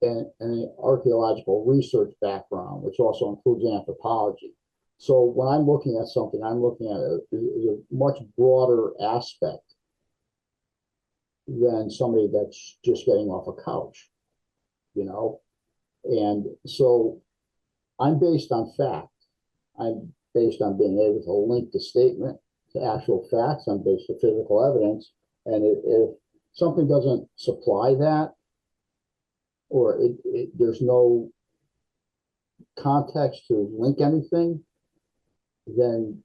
and an archaeological research background, which also includes anthropology. So when I'm looking at something, I'm looking at a much broader aspect than somebody that's just getting off a couch, you know? And so I'm based on fact. I'm based on being able to link the statement to actual facts. I'm based on physical evidence. And if something doesn't supply that, or there's no context to link anything, then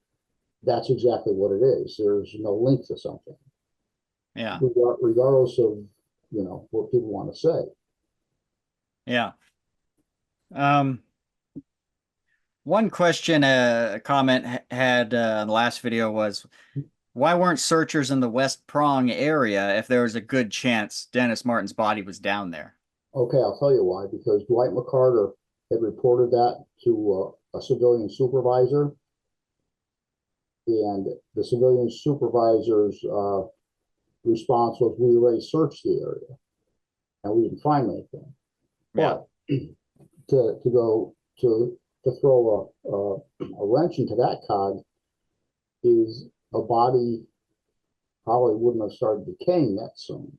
that's exactly what it is. There's no link to something, yeah, regardless of what people want to say. yeah. Um, One question, a comment had in the last video was, why weren't searchers in the West Prong area if there was a good chance Dennis Martin's body was down there? Okay, I'll tell you why. Because Dwight McCarter had reported that to a civilian supervisor, and the civilian supervisor's response was, "We already searched the area and we didn't find anything." Yeah, But to go to throw a wrench into that cog is a body probably wouldn't have started decaying that soon.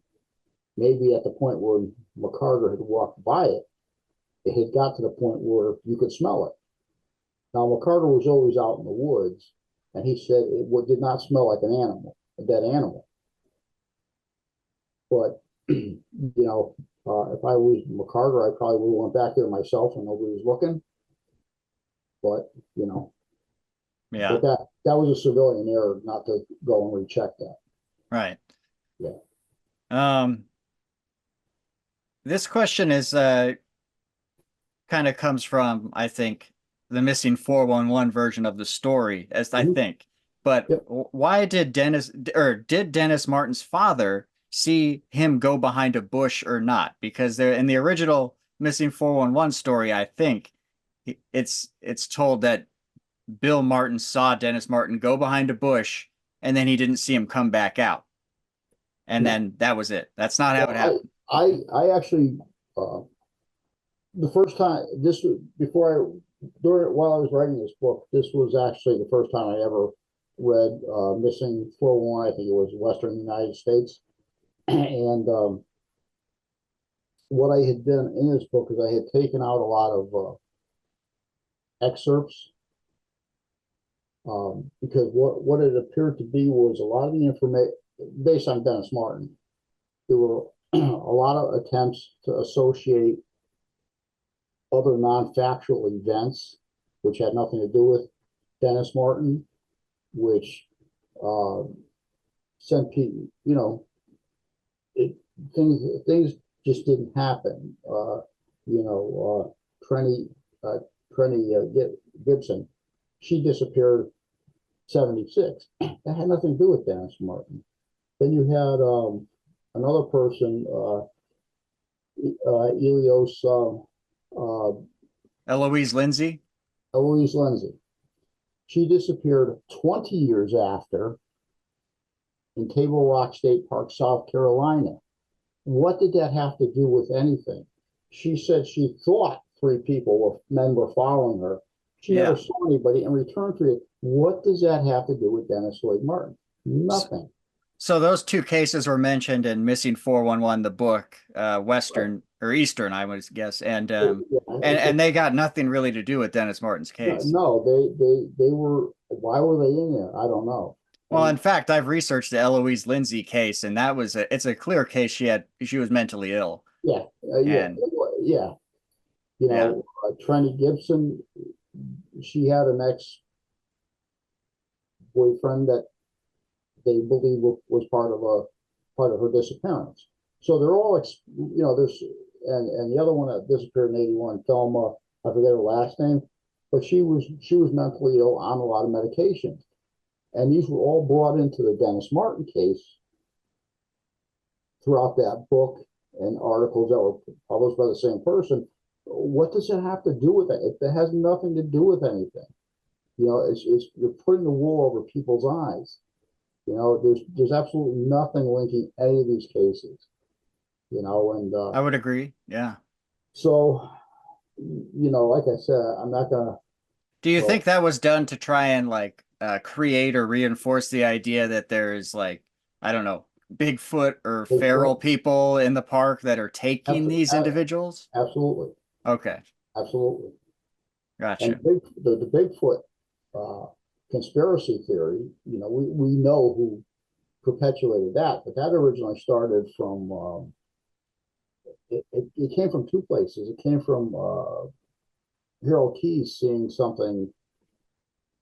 Maybe at the point where McCarter had walked by it, it had got to the point where you could smell it. Now, McCarter was always out in the woods, and he said it did not smell like an animal, a dead animal. But, if I was McCarter, I probably would have went back there myself and nobody was looking. But, yeah, but that was a civilian error not to go and recheck that. right. Yeah. Um, this question is kind of comes from, I think, the missing 411 version of the story, as I Mhm. think. But Yep. why did Dennis Martin's father see him go behind a bush or not? Because there in the original missing 411 story, I think it's told that Bill Martin saw Dennis Martin go behind a bush and then he didn't see him come back out. And No. then that was it. That's not how it Well, happened. I actually uh, the first time this was before while I was writing this book, this was actually the first time I ever read Missing 411. I think it was Western United States. And what I had done in this book is I had taken out a lot of excerpts because what it appeared to be was a lot of the information based on Dennis Martin. There were a lot of attempts to associate other non-factual events, which had nothing to do with Dennis Martin, which uh, sent people, it, things just didn't happen. Trenny, uh, Gibson, she disappeared 76. That had nothing to do with Dennis Martin. Then you had another person, Elios, Eloise Lindsay? Eloise Lindsay. She disappeared 20 years after in Table Rock State Park, South Carolina. What did that have to do with anything? She said she thought men were following her. She never Yeah. saw anybody and returned to it. What does that have to do with Dennis Lloyd Martin? Nothing. So those two cases were mentioned in Missing 411, the book, Western or Eastern, I would guess, and they got nothing really to do with Dennis Martin's case. No, they were. Why were they in there? I don't know. Well, in fact, I've researched the Eloise Lindsay case, and it's a clear case she was mentally ill. Yeah, And yeah. You yeah, know, Trenny Gibson, she had an ex-boyfriend that they believe was part of her disappearance. So they're all, there's and the other one that disappeared in '81, Thelma, I forget her last name, but she was mentally ill on a lot of medications, and these were all brought into the Dennis Martin case throughout that book and articles that were published by the same person. What does it have to do with it? It has nothing to do with anything. It's you're putting the wool over people's eyes. There's absolutely nothing linking any of these cases. And I would agree. Yeah. so like I said, I'm not gonna. Do you think Well, that was done to try and like create or reinforce the idea that there's like, I don't know, Bigfoot or feral Bigfoot, people in the park that are taking these individuals? absolutely, Okay, absolutely. gotcha. And the Bigfoot uh, conspiracy theory, we know who perpetuated that, but that originally started from it came from two places. It came from Harold Keyes seeing something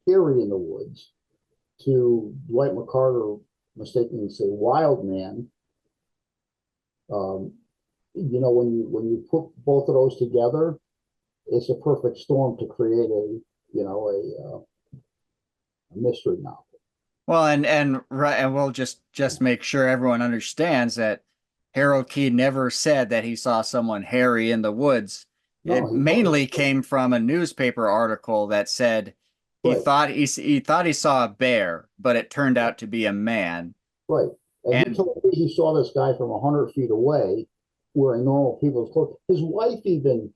hairy in the woods, to Dwight McCarter mistakenly say wild man. Um, when you put both of those together, it's a perfect storm to create a mystery novel. Well, and we'll just make sure everyone understands that Harold Key never said that he saw someone hairy in the woods. No, It he told mainly came from a newspaper article that said right, he thought he saw a bear, but it turned out to be a man. right, and he And told me he saw this guy from 100 feet away wearing normal people's clothes. His wife even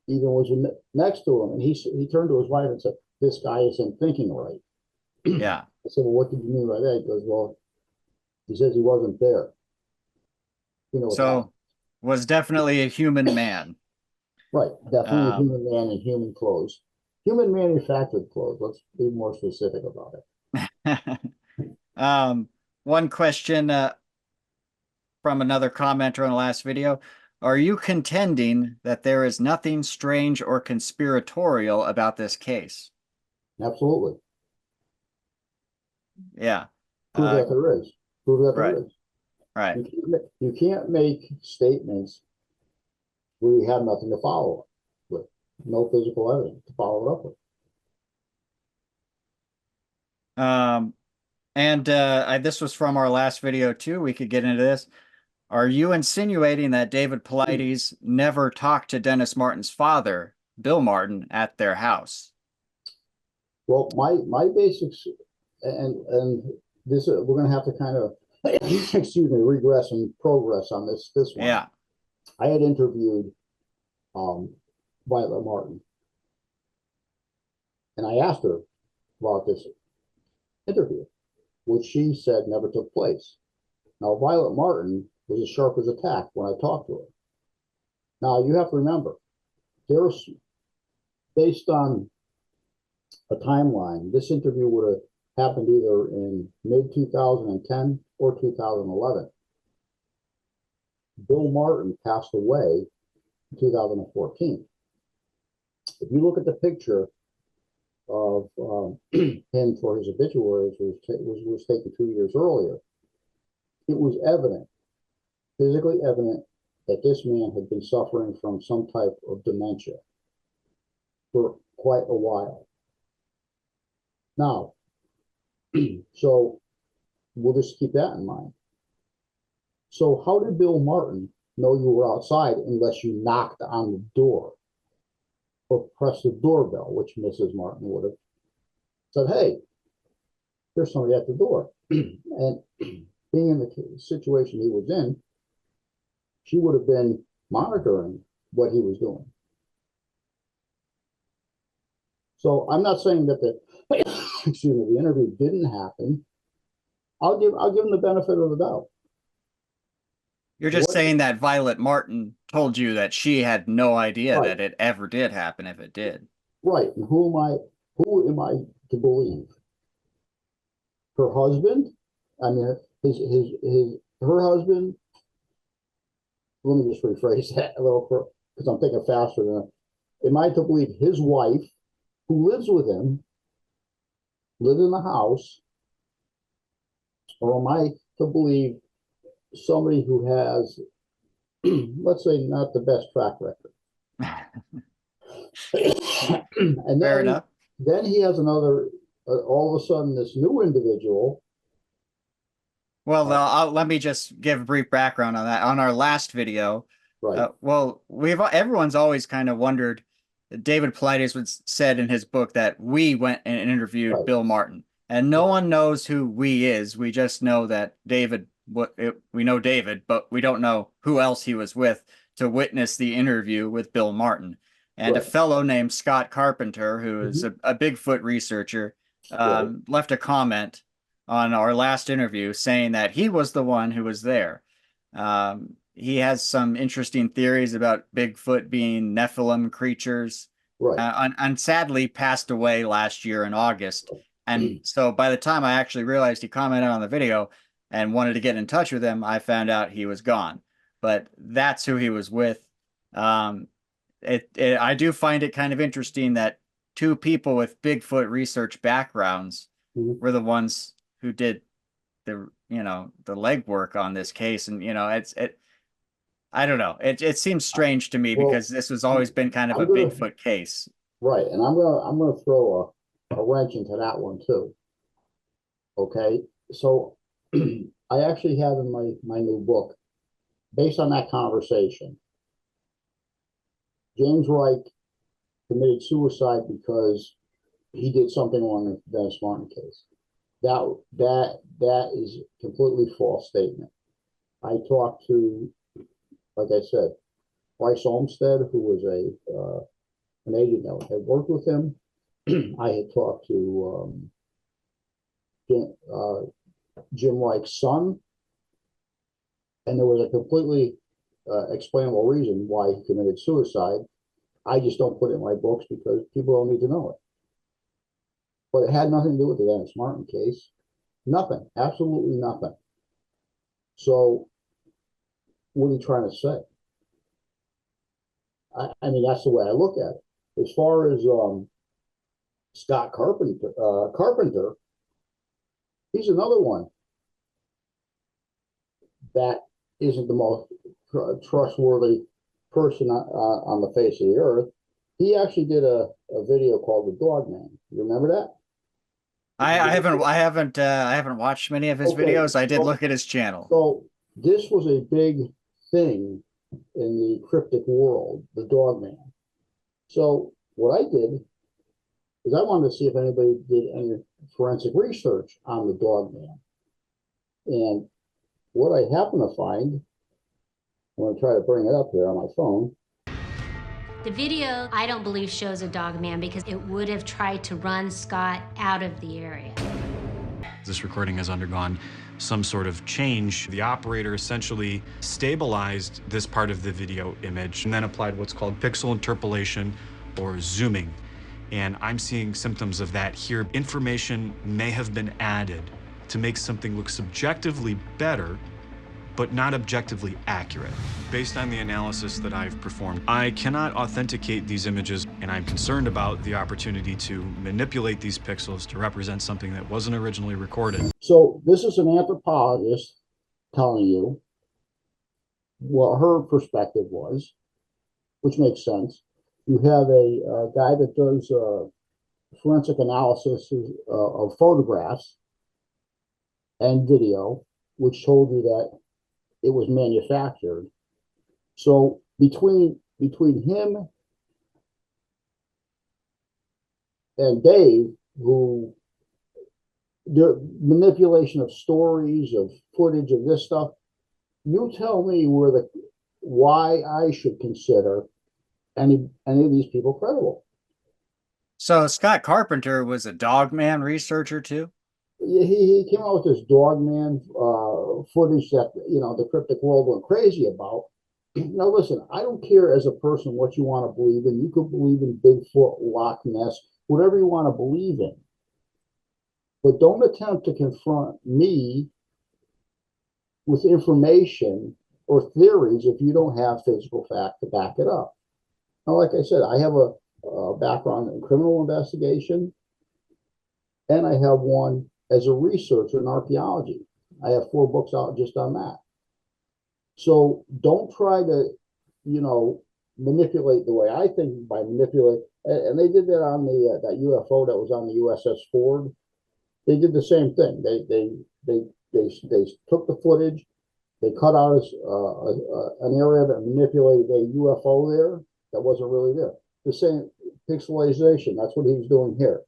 was next to him, and he turned to his wife and said, "This guy isn't thinking right." yeah, I said, "Well, what did you mean by that?" He goes, "Well, he says he wasn't there." You know what that so was definitely a human man. Right, definitely a Um, human man in human clothes. Human manufactured clothes. Let's be more specific about it. um, one question from another commenter on the last video. Are you contending that there is nothing strange or conspiratorial about this case? Absolutely. Yeah. Prove Uh, that there is. Prove that right, there is. right. You can't make statements where you have nothing to follow up with, no physical evidence to follow it up with. Um, and this was from our last video too. We could get into this. Are you insinuating that David Paulides never talked to Dennis Martin's father, Bill Martin, at their house? Well, my basics, and this we're going to have to kind of excuse me, regress and progress on this one. Yeah. I had interviewed um, Violet Martin, and I asked her about this interview, which she said never took place. Now, Violet Martin was as sharp as a tack when I talked to her. Now, you have to remember, there's based on a timeline, this interview would have happened either in mid 2010 or 2011. Bill Martin passed away in 2014. If you look at the picture of him for his obituary, which was taken 2 years earlier, it was evident, physically evident, that this man had been suffering from some type of dementia for quite a while. Now, so we'll just keep that in mind. So how did Bill Martin know you were outside unless you knocked on the door? or press the doorbell, which Mrs. Martin would have said, hey, there's somebody at the door. And being in the situation he was in, she would have been monitoring what he was doing. So I'm not saying that the excuse me, the interview didn't happen. I'll give him the benefit of the doubt. You're just What saying that Violet Martin told you that she had no idea right, that it ever did happen if it did. right. And who am I to believe? Her husband? I mean her husband. Let me just rephrase that a little because I'm thinking faster than that. Am I to believe his wife, who lives with him, lives in the house, or am I to believe somebody who has, let's say, not the best track record? And Fair then enough. he has another. All of a sudden, this new individual. Well, let me just give a brief background on that. On our last video, Right, well, everyone's always kind of wondered. David Paulides was said in his book that we went and interviewed right, Bill Martin, and no right, one knows who we is. We just know that David. We know David, but we don't know who else he was with to witness the interview with Bill Martin. And a right, fellow named Scott Carpenter, who is mhm, a Bigfoot researcher, right, left a comment on our last interview saying that he was the one who was there. He has some interesting theories about Bigfoot being Nephilim creatures, right. and sadly passed away last year in August. And so by the time I actually realized he commented on the video and wanted to get in touch with him, I found out he was gone. But that's who he was with. Um, I do find it kind of interesting that two people with Bigfoot research backgrounds Mhm. were the ones who did the legwork on this case. And it's I don't know, it seems strange to me Well, because this has I'm, always been kind of a I'm gonna Bigfoot case. right, and I'm gonna throw a wrench into that one too. Okay, so I actually have in my new book, based on that conversation, James Wright committed suicide because he did something on the Dennis Martin case. That is a completely false statement. I talked to, like I said, Bryce Olmsted, who was an agent that had worked with him. I had talked to Jim Wright's son, and there was a completely explainable reason why he committed suicide. I just don't put it in my books because people don't need to know it. But it had nothing to do with the Dennis Martin case. Nothing, absolutely nothing. So what are you trying to say? I mean, that's the way I look at it. As far as Scott Carpenter, he's another one that isn't the most trustworthy person on the face of the earth. He actually did a video called The Dog Man. You remember that? I haven't watched many of his Okay, videos. I did look at his channel. so this was a big thing in the cryptic world, the Dog Man. So what I did is I wanted to see if anybody did any forensic research on the Dog Man. And what I happened to find, I'm going to try to bring it up here on my phone. The video, I don't believe, shows a dog man because it would have tried to run Scott out of the area. This recording has undergone some sort of change. The operator essentially stabilized this part of the video image and then applied what's called pixel interpolation or zooming. And I'm seeing symptoms of that here. Information may have been added to make something look subjectively better, but not objectively accurate. Based on the analysis that I've performed, I cannot authenticate these images, and I'm concerned about the opportunity to manipulate these pixels to represent something that wasn't originally recorded. So this is an anthropologist telling you what her perspective was, which makes sense. You have a guy that does forensic analysis of photographs and video, which told you that it was manufactured. So between him and Dave, who the manipulation of stories, of footage, of this stuff. You tell me why I should consider any of these people credible. So Scott Carpenter was a Dogman researcher too? He came out with this Dogman footage that the cryptic world went crazy about. Now listen, I don't care as a person what you want to believe in. You could believe in Bigfoot, Loch Ness, whatever you want to believe in. But don't attempt to confront me with information or theories if you don't have physical fact to back it up. Now, like I said, I have a background in criminal investigation, and I have one as a researcher in archaeology. I have 4 books out just on that. So don't try to, manipulate the way I think by manipulate. And they did that on that UFO that was on the USS Ford. They did the same thing. They took the footage. They cut out an area that manipulated a UFO there that wasn't really there. The same pixelization. That's what he was doing here.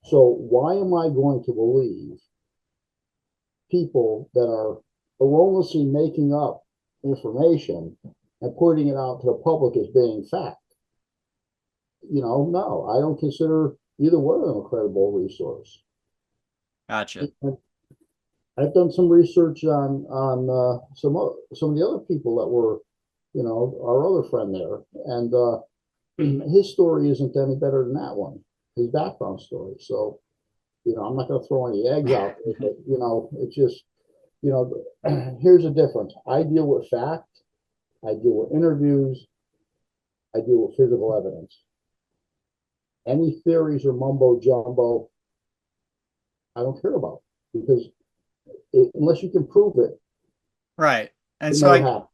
So why am I going to believe people that are erroneously making up information and putting it out to the public as being fact? No, I don't consider either one of them a credible resource. Gotcha. I've done some research on some of the other people that were, our other friend there, and his story isn't any better than that one, his background story. So, I'm not going to throw any eggs out there, but it's just, here's the difference. I deal with fact, I deal with interviews, I deal with physical evidence. Any theories or mumbo jumbo, I don't care about, because unless you can prove it, Right. And it so never happened.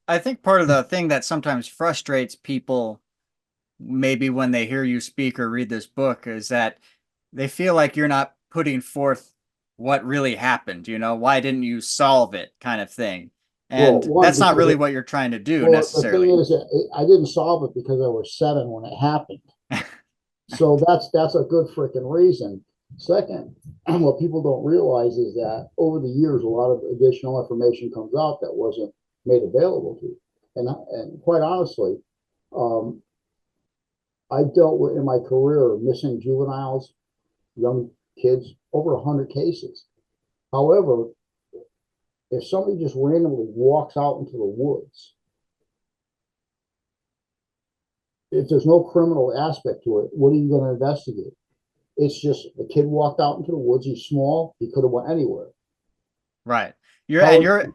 I think part of the thing that sometimes frustrates people, maybe when they hear you speak or read this book, is that they feel like you're not putting forth what really happened. Why didn't you solve it, kind of thing. Well, And one, that's not because really what you're trying to do the thing necessarily. is that I didn't solve it because I was 7 when it happened. So that's a good freaking reason. Second, what people don't realize is that over the years, a lot of additional information comes out that wasn't made available to you. And quite honestly, um, I dealt with in my career missing juveniles, young kids, over 100 cases. However, if somebody just randomly walks out into the woods, if there's no criminal aspect to it, what are you going to investigate? It's just the kid walked out into the woods. He's small. He could have went anywhere. Right. How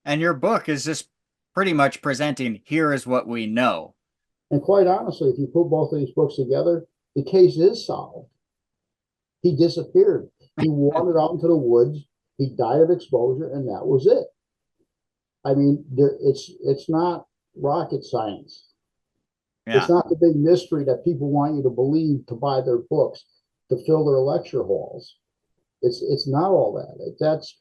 And your book is just pretty much presenting, here is what we know. and quite honestly, if you put both of these books together, the case is solved. He disappeared. He wandered out into the woods. He died of exposure, and that was it. I mean, it's not rocket science. It's Yeah. not the big mystery that people want you to believe to buy their books, to fill their lecture halls. It's not all that. That's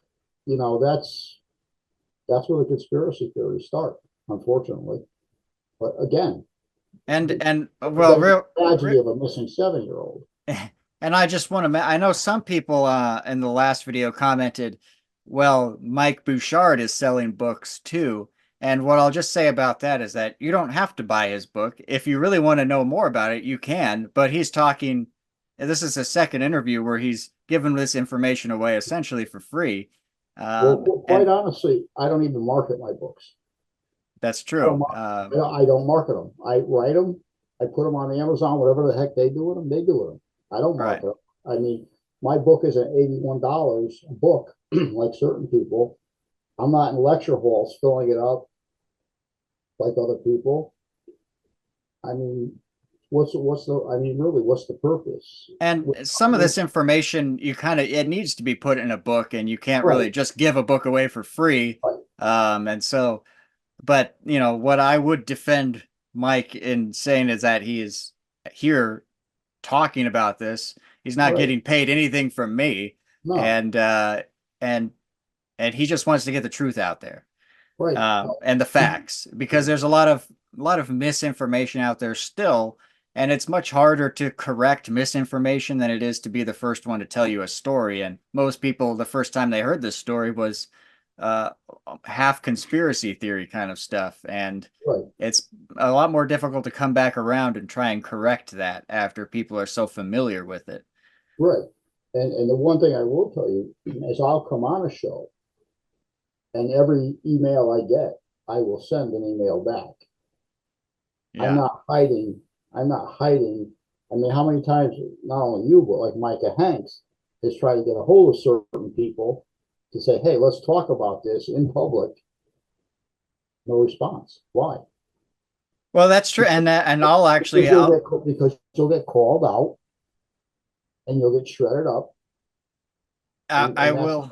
where the conspiracy theories start, unfortunately. But again, And well, the tragedy of a missing 7-year-old. and I just want to, I know some people in the last video commented, well, Mike Bouchard is selling books too. And what I'll just say about that is that you don't have to buy his book. If you really want to know more about it, you can. But he's talking, this is a second interview where he's given this information away essentially for free. Well, quite And honestly, I don't even market my books. that's I don't, true. I don't market them. I write them. I put them on Amazon. Whatever the heck they do with them, they do with them. I don't Right. market them. I mean, my book is an $81 a book, like certain people. I'm not in lecture halls filling it up like other people. I mean, what's the purpose? And some of this information, it needs to be put in a book, and you can't really Right, just give a book away for free. right, And so, but what I would defend Mike in saying is that he is here talking about this. He's not right. getting paid anything from me, No, and and and he just wants to get the truth out there, right. and the facts, because there's a lot of misinformation out there still. And it's much harder to correct misinformation than it is to be the first one to tell you a story. And most people, the first time they heard this story was uh, half conspiracy theory kind of stuff. And Right, it's a lot more difficult to come back around and try and correct that after people are so familiar with it. right. And the one thing I will tell you is I'll come on a show and every email I get, I will send an email back. I'm Yeah. not hiding. I'm not hiding. I mean, how many times, not only you, but like Micah Hanks has tried to get a hold of certain people to say, hey, let's talk about this in public. No response. Why? Well, that's true. And I'll actually, Because you'll get called out and you'll get shredded up. I And that's will.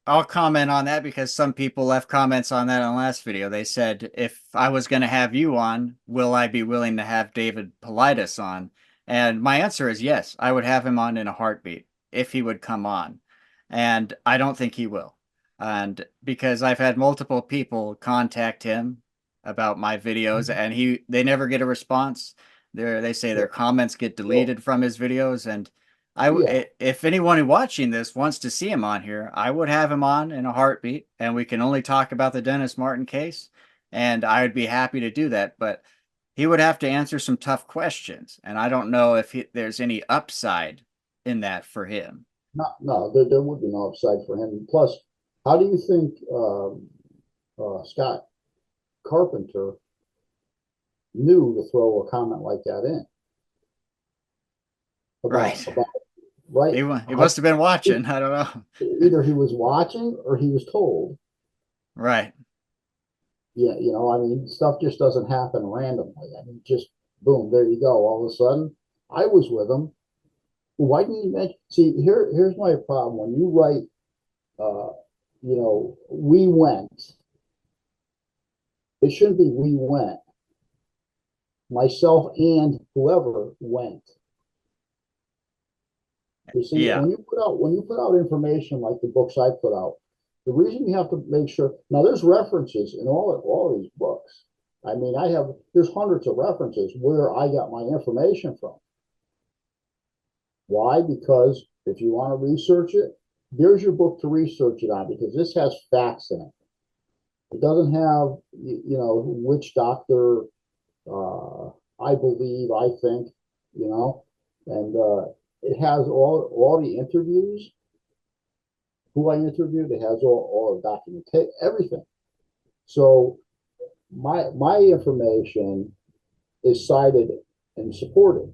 I'll comment on that because some people left comments on that on the last video. They said, if I was going to have you on, will I be willing to have David Paulides on? And my answer is yes, I would have him on in a heartbeat if he would come on. And I don't think he will. And because I've had multiple people contact him about my videos and they never get a response. They say their comments get well, deleted from his videos, and yeah. if anyone watching this wants to see him on here, I would have him on in a heartbeat, and we can only talk about the Dennis Martin case, and I would be happy to do that. But he would have to answer some tough questions, and I don't know if there's any upside in that for him. No, there would be no upside for him. Plus, how do you think Scott Carpenter knew to throw a comment like that in Right. about right? He must have been watching. I don't know. Either he was watching or he was told. Right. Yeah, I mean, stuff just doesn't happen randomly. I mean, just boom, there you go. All of a sudden, I was with him. Why didn't you mention? See, here's my problem. When you write, uh, we went. It shouldn't be we went. Myself and whoever went. You see, Yeah. when you put out information like the books I put out, the reason you have to make sure now there's references in all these books. I mean, there's hundreds of references where I got my information from. Why? Because if you want to research it, there's your book to research it on because this has facts in it. It doesn't have which doctor I believe, I think, and it has all the interviews, who I interviewed. It has all the documentation, everything. So my information is cited and supported,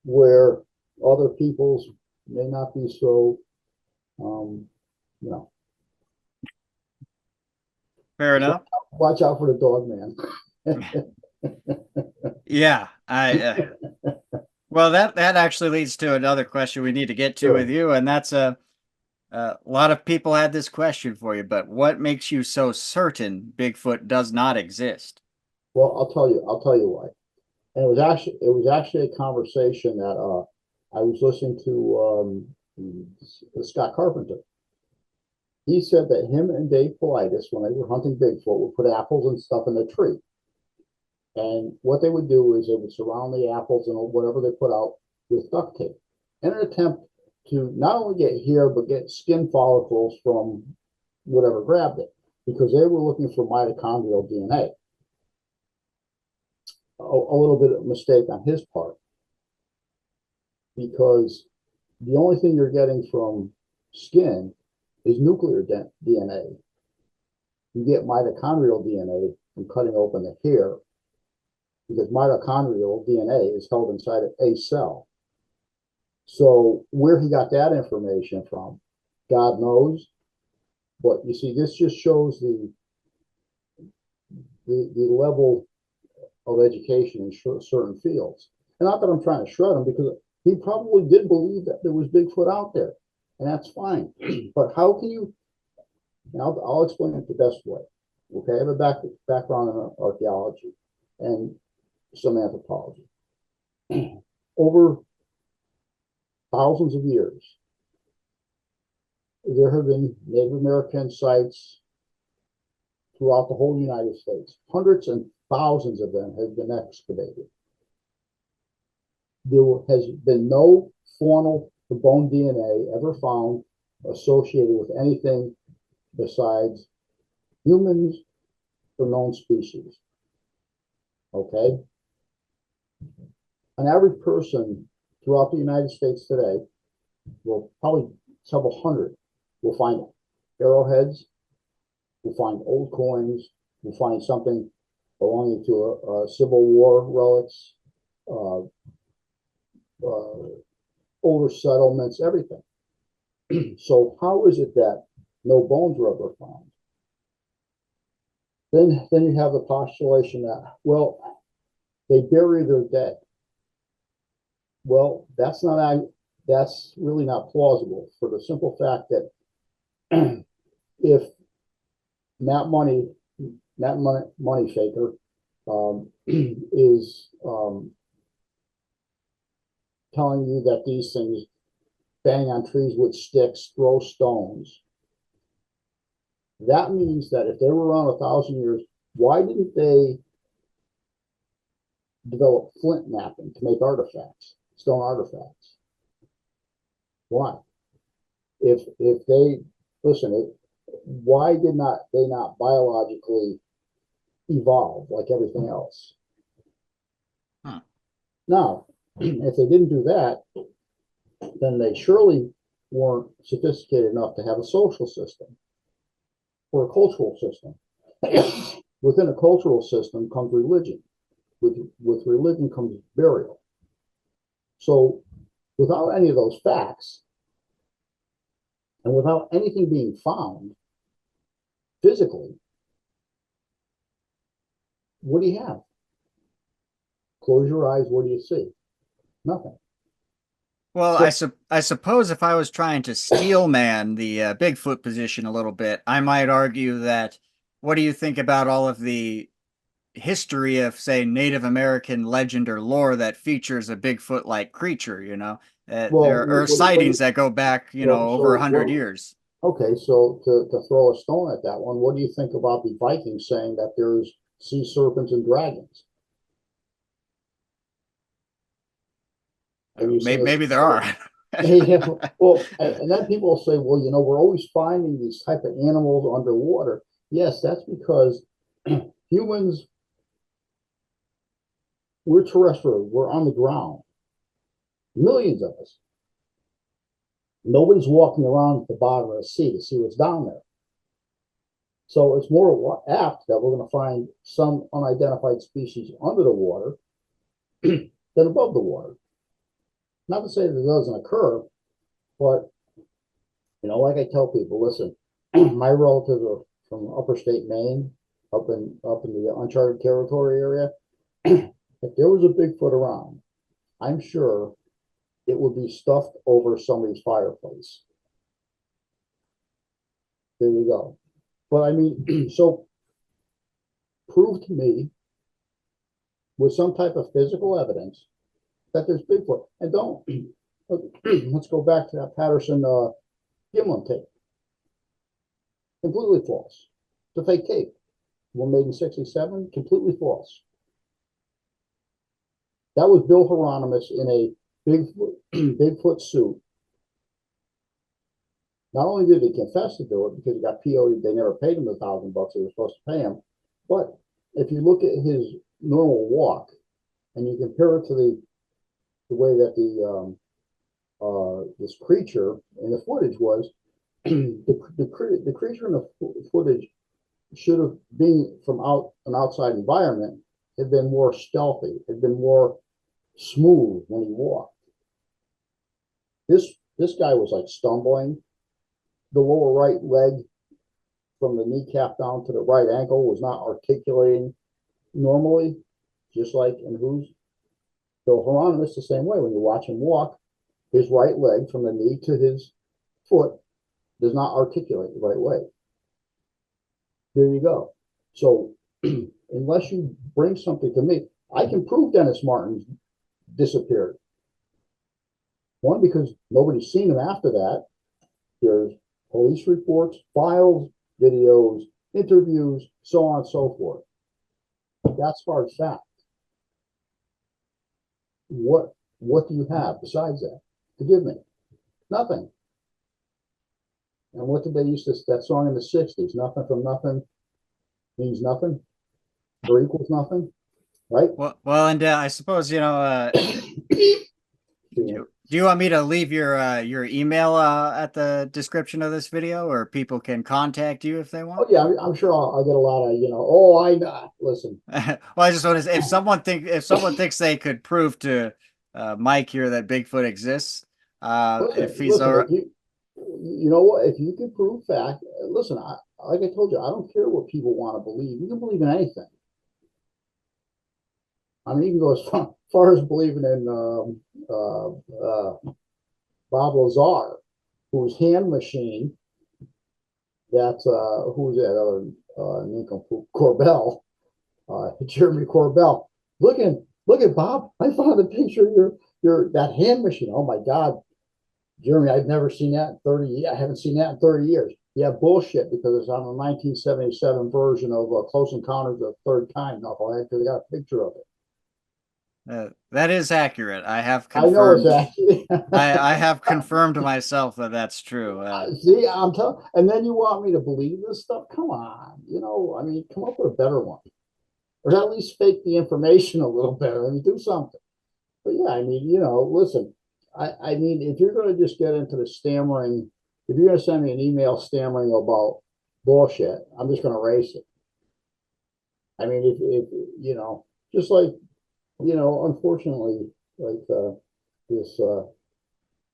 where other people's may not be so, you know. Fair enough. Watch out for the dog man. Yeah. Well, that actually leads to another question we need to get to Sure. with you, and that's a lot of people had this question for you, but what makes you so certain Bigfoot does not exist? Well, I'll tell you why. And it was actually a conversation that I was listening to Scott Carpenter. He said that him and Dave Paulides, when they were hunting Bigfoot, would put apples and stuff in the tree. And what they would do is they would surround the apples and whatever they put out with duct tape in an attempt to not only get hair, but get skin follicles from whatever grabbed it, because they were looking for mitochondrial DNA. A little bit of a mistake on his part, because the only thing you're getting from skin is nuclear DNA. You get mitochondrial DNA from cutting open the hair, because mitochondrial DNA is held inside of a cell. So where he got that information from, God knows. But you see, this just shows the level of education in certain fields. And not that I'm trying to shred him, because he probably did believe that there was Bigfoot out there, and that's fine. But how can you? I'll explain it the best way. Okay, I have a background in archaeology and some anthropology. Over thousands of years, there have been Native American sites throughout the whole United States. Hundreds and thousands of them have been excavated. has been no faunal or bone DNA ever found associated with anything besides humans or known species. Okay? An average person throughout the United States today will probably several hundred will find arrowheads, will find old coins, will find something belonging to a Civil War relics, uh, older settlements, everything. So how is it that no bones were ever found? Then you have the postulation that, well, they bury their dead. Well, that's really not plausible for the simple fact that if Matt Money Faker is telling you that these things bang on trees with sticks, throw stones, that means that if they were around 1,000 years, why didn't they develop flint knapping to make artifacts, stone artifacts? Why? If they listen, why did not they not biologically evolve like everything else? Huh. Now, if they didn't do that, then they surely weren't sophisticated enough to have a social system or a cultural system. Within a cultural system comes religion. With religion comes burial. So without any of those facts, and without anything being found physically, what do you have? Close your eyes, what do you see? Nothing. Well, I suppose if I was trying to steel man the Bigfoot position a little bit, I might argue that what do you think about all of the history of, say, Native American legend or lore that features a Bigfoot-like creature, you know? Well, There are sightings that go back, over 100 years. okay, so to throw a stone at that one, what do you think about the Vikings saying that there's sea serpents and dragons? And you say, Maybe there are. yeah, well, and then people will say, well, we're always finding these type of animals underwater. Yes, that's because humans, we're terrestrial, we're on the ground. Millions of us. Nobody's walking around at the bottom of the sea to see what's down there. So it's more apt that we're going to find some unidentified species under the water than above the water. Not to say that it doesn't occur, but like I tell people, listen, my relatives are from upper state Maine, up in the uncharted territory area. If there was a Bigfoot around, I'm sure it would be stuffed over somebody's fireplace. There you go. But I mean, so prove to me with some type of physical evidence that there's Bigfoot. And don't, let's go back to that Patterson Gimlin tape. Completely false. It's a fake tape. One made in 67, completely false. That was Bill Hieronymus in a Bigfoot suit. Not only did he confess to do it because he got PO'd, they never paid him the $1,000 they were supposed to pay him, but if you look at his normal walk and you compare it to the way that this creature in the footage was, the creature in the footage should have been from an outside environment, had been more stealthy, had been more smooth when he walked. This guy was like stumbling. The lower right leg from the kneecap down to the right ankle was not articulating normally, just like in who's. So Hieronymus the same way. When you watch him walk, his right leg from the knee to his foot does not articulate the right way. There you go. So unless you bring something to me, I can prove Dennis Martin's disappeared. One, because nobody's seen him after that. There's police reports, files, videos, interviews, so on and so forth. That's hard fact. What What do you have besides that to give me? Nothing. And what did they use that song in the 60s? Nothing from nothing means nothing or equals nothing, right? Well, and I suppose, do you want me to leave your email at the description of this video, or people can contact you if they Oh want? yeah, I'm sure I'll get a lot of, oh, I know. Listen, Well, I just want to say, if someone thinks they could prove to Mike here that Bigfoot exists, if he's all listen, right. if you know what, if you can prove fact, listen, like I told you, I don't care what people want to believe. You can believe in anything. I mean, you can go as far as believing in Bob Lazar, whose hand machine that who's that other nincompoop Corbell, Jeremy Corbell. Look at Bob. I found a picture of your that hand machine. Oh my God, Jeremy, I've never seen that in 30 years. I haven't seen that in 30 years. Yeah, bullshit, because it's on a 1977 version of Close Encounters of the Third Kind, knucklehead, because they got a picture of it. That is accurate. I have I know it's confirmed. actually. I have confirmed myself that that's true. See, I'm telling, and then you want me to believe this stuff? Come on, I mean, come up with a better one, or at least fake the information a little better and do something. But yeah, I mean, listen, I mean, if you're going to just get into the stammering, if you're going to send me an email stammering about bullshit, I'm just going to erase it. I mean, if just like, unfortunately, like this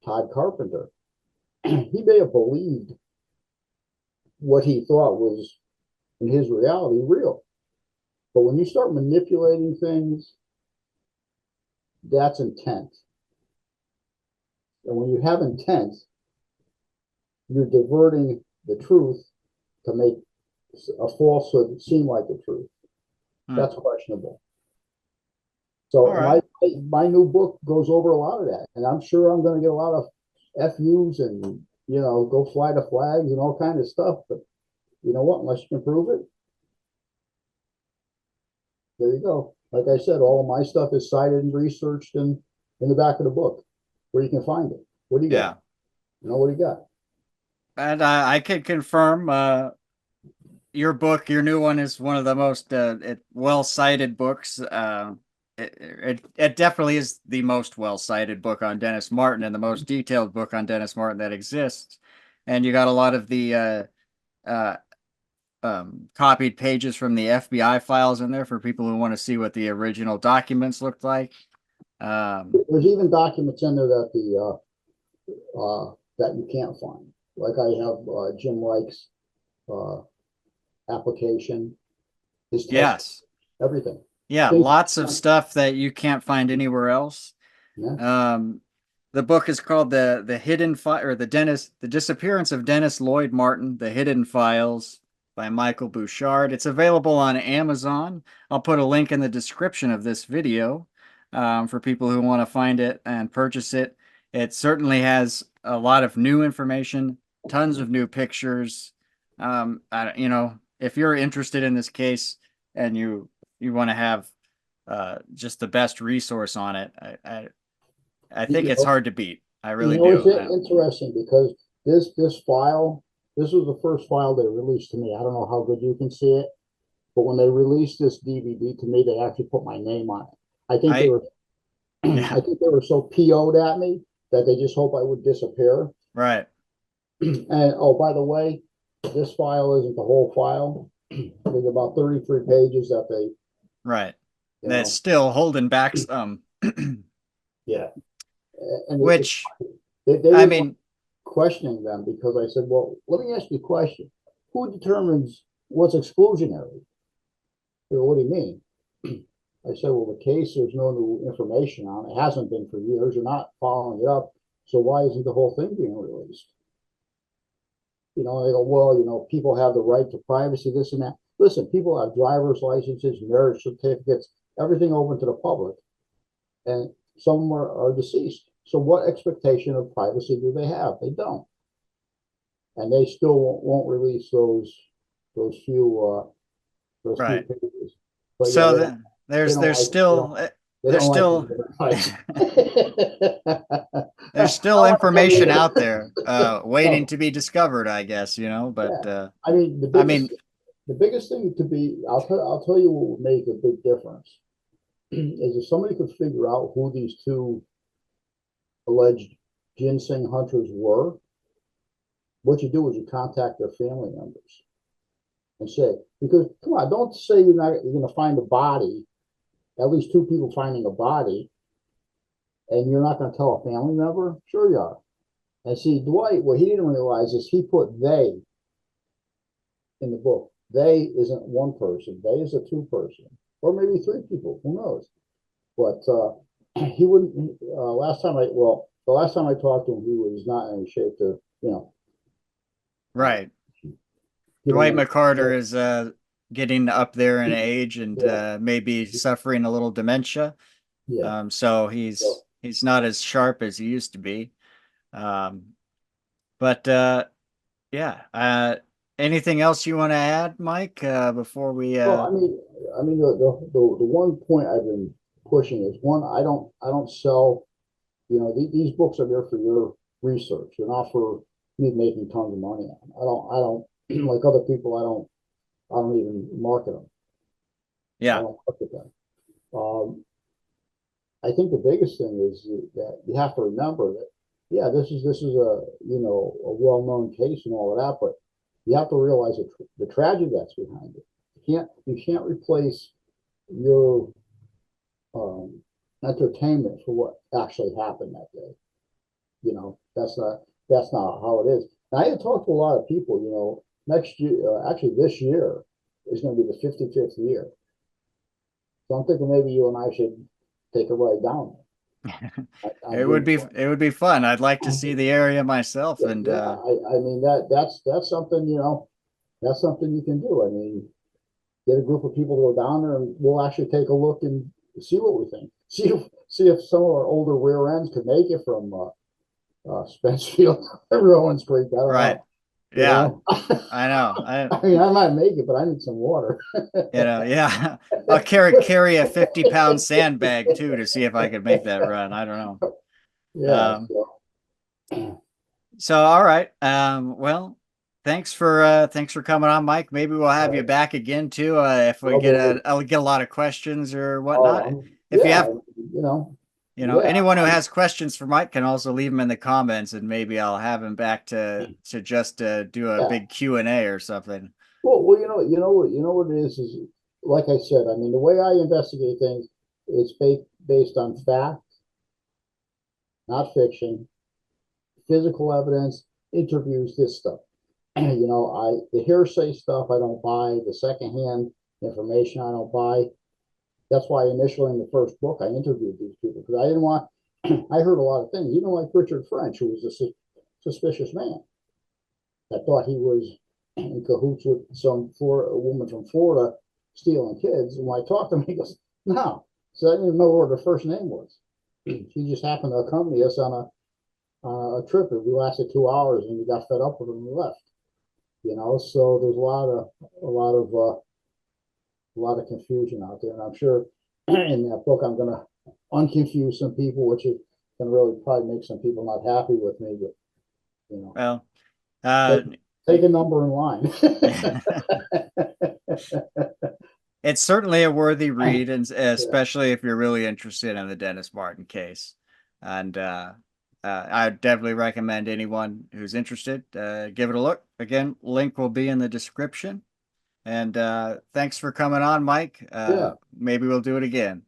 Todd Carpenter, he may have believed what he thought was in his reality real. But when you start manipulating things, that's intent. And when you have intent, you're diverting the truth to make a falsehood seem like the truth. That's questionable. So right. my new book goes over a lot of that, and I'm sure I'm going to get a lot of FUs and go fly the flags and all kind of stuff. But you know what? Unless you can prove it, there you go. Like I said, all of my stuff is cited and researched in the back of the book, where you can find it. What do you got? What do you got? And I can confirm your book, your new one, is one of the most well-cited books. It definitely is the most well-cited book on Dennis Martin and the most detailed book on Dennis Martin that exists. And you got a lot of the copied pages from the FBI files in there for people who want to see what the original documents looked like. There's even documents in there that that you can't find. Like I have Jim Reich's application, his test, yes, everything. yeah, lots of stuff that you can't find anywhere else. Yeah. The book is called the Hidden File, or the Disappearance of Dennis Lloyd Martin: The Hidden Files by Michael Bouchard. It's available on Amazon. I'll put a link in the description of this video for people who want to find it and purchase it. It certainly has a lot of new information, tons of new pictures. If you're interested in this case and you want to have just the best resource on it, I think it's hard to beat. I really do. It's interesting because this file, this was the first file they released to me. I don't know how good you can see it, but when they released this DVD to me, they actually put my name on it. I think they were I think they were so PO'd at me that they just hope I would disappear. Right. And oh, by the way, this file isn't the whole file. There's about 33 pages that they right. That's still holding back some. Yeah. And which they I mean, questioning them because I said, well, let me ask you a question. Who determines what's exclusionary? They go, what do you mean? I said, well, the case, there's no new information on it. It hasn't been for years. You're not following it up. So why isn't the whole thing being released? They go, well, people have the right to privacy, this and that. Listen, people have driver's licenses, marriage certificates, everything open to the public. And some are deceased. So what expectation of privacy do they have? They don't. And they still won't release those few right. pages. But so yeah, there's still They there's don't like still the advice. there's I still want to tell information you, out there, waiting no, to be discovered, I guess, but, yeah. I mean, I mean, the biggest thing to be, I'll tell you what would make a big difference is if somebody could figure out who these two alleged ginseng hunters were. What you do is you contact their family members and say, because come on, don't say you're going to find a body, at least two people finding a body, and you're not going to tell a family member. Sure you are. And see, Dwight, what he didn't realize is he put they in the book. They isn't one person. They is a two person, or maybe three people. Who knows? But he wouldn't. The last time I talked to him, he was not in any shape to, right. get Dwight along. McCarter is getting up there in age and Yeah, maybe suffering a little dementia. yeah. So So, he's not as sharp as he used to be. Um, but yeah. Anything else you want to add, Mike, before we well, I mean, the one point I've been pushing is one. I don't sell. These books are there for your research. They're not for me making tons of money on them. I don't like other people. I don't even market them. I yeah. don't market them. I think the biggest thing is that you have to remember that, yeah, this is a well-known case and all of that, but you have to realize the tragedy that's behind it. You can't replace your um, entertainment for what actually happened that day. That's not how it is. And I had talked to a lot of people. Next year, actually this year is going to be the 55th year. So I'm thinking maybe you and I should take a ride down on It would be fun. I'd like to see the area myself, and Yeah, I mean that's something that's something you can do. I mean, get a group of people to go down there, and we'll actually take a look and see what we think. See if some of our older rear ends could make it from Spencefield to Rowan Creek. I don't right. know. You Yeah, know, I know. I mean, I might make it, but I need some water. Yeah. I'll carry a 50-pound sandbag too to see if I could make that run. I don't know. Yeah. Um, So, so all right. Well, thanks for coming on, Mike. Maybe we'll have all you right. back again too, if we get Probably. I'll get a lot of questions or Oh, whatnot. If you yeah. have, Yeah. anyone who has questions for Mike can also leave them in the comments, and maybe I'll have him back to just do a Yeah. big Q&A or something. Well, you know what it is like I said. I mean, the way I investigate things, it's based on fact, not fiction, physical evidence, interviews, this stuff. The hearsay stuff I don't buy. The secondhand information I don't buy. That's why initially in the first book I interviewed these people because I didn't want. I heard a lot of things, even like Richard French, who was a suspicious man. I thought he was in cahoots with a woman from Florida stealing kids. And when I talked to him, he goes, "No." So I didn't even know what her first name was. She just happened to accompany us on a trip. We lasted 2 hours, and we got fed up with her and we left. So there's a lot of confusion out there, and I'm sure in that book I'm going to unconfuse some people, which is going to really probably make some people not happy with me. But Well, take, uh, take a number in line. it's certainly a worthy read, and Yeah. especially if you're really interested in the Dennis Martin case. And I definitely recommend anyone who's interested, give it a look. Again, link will be in the description. And thanks for coming on, Mike. Yeah. Maybe we'll do it again.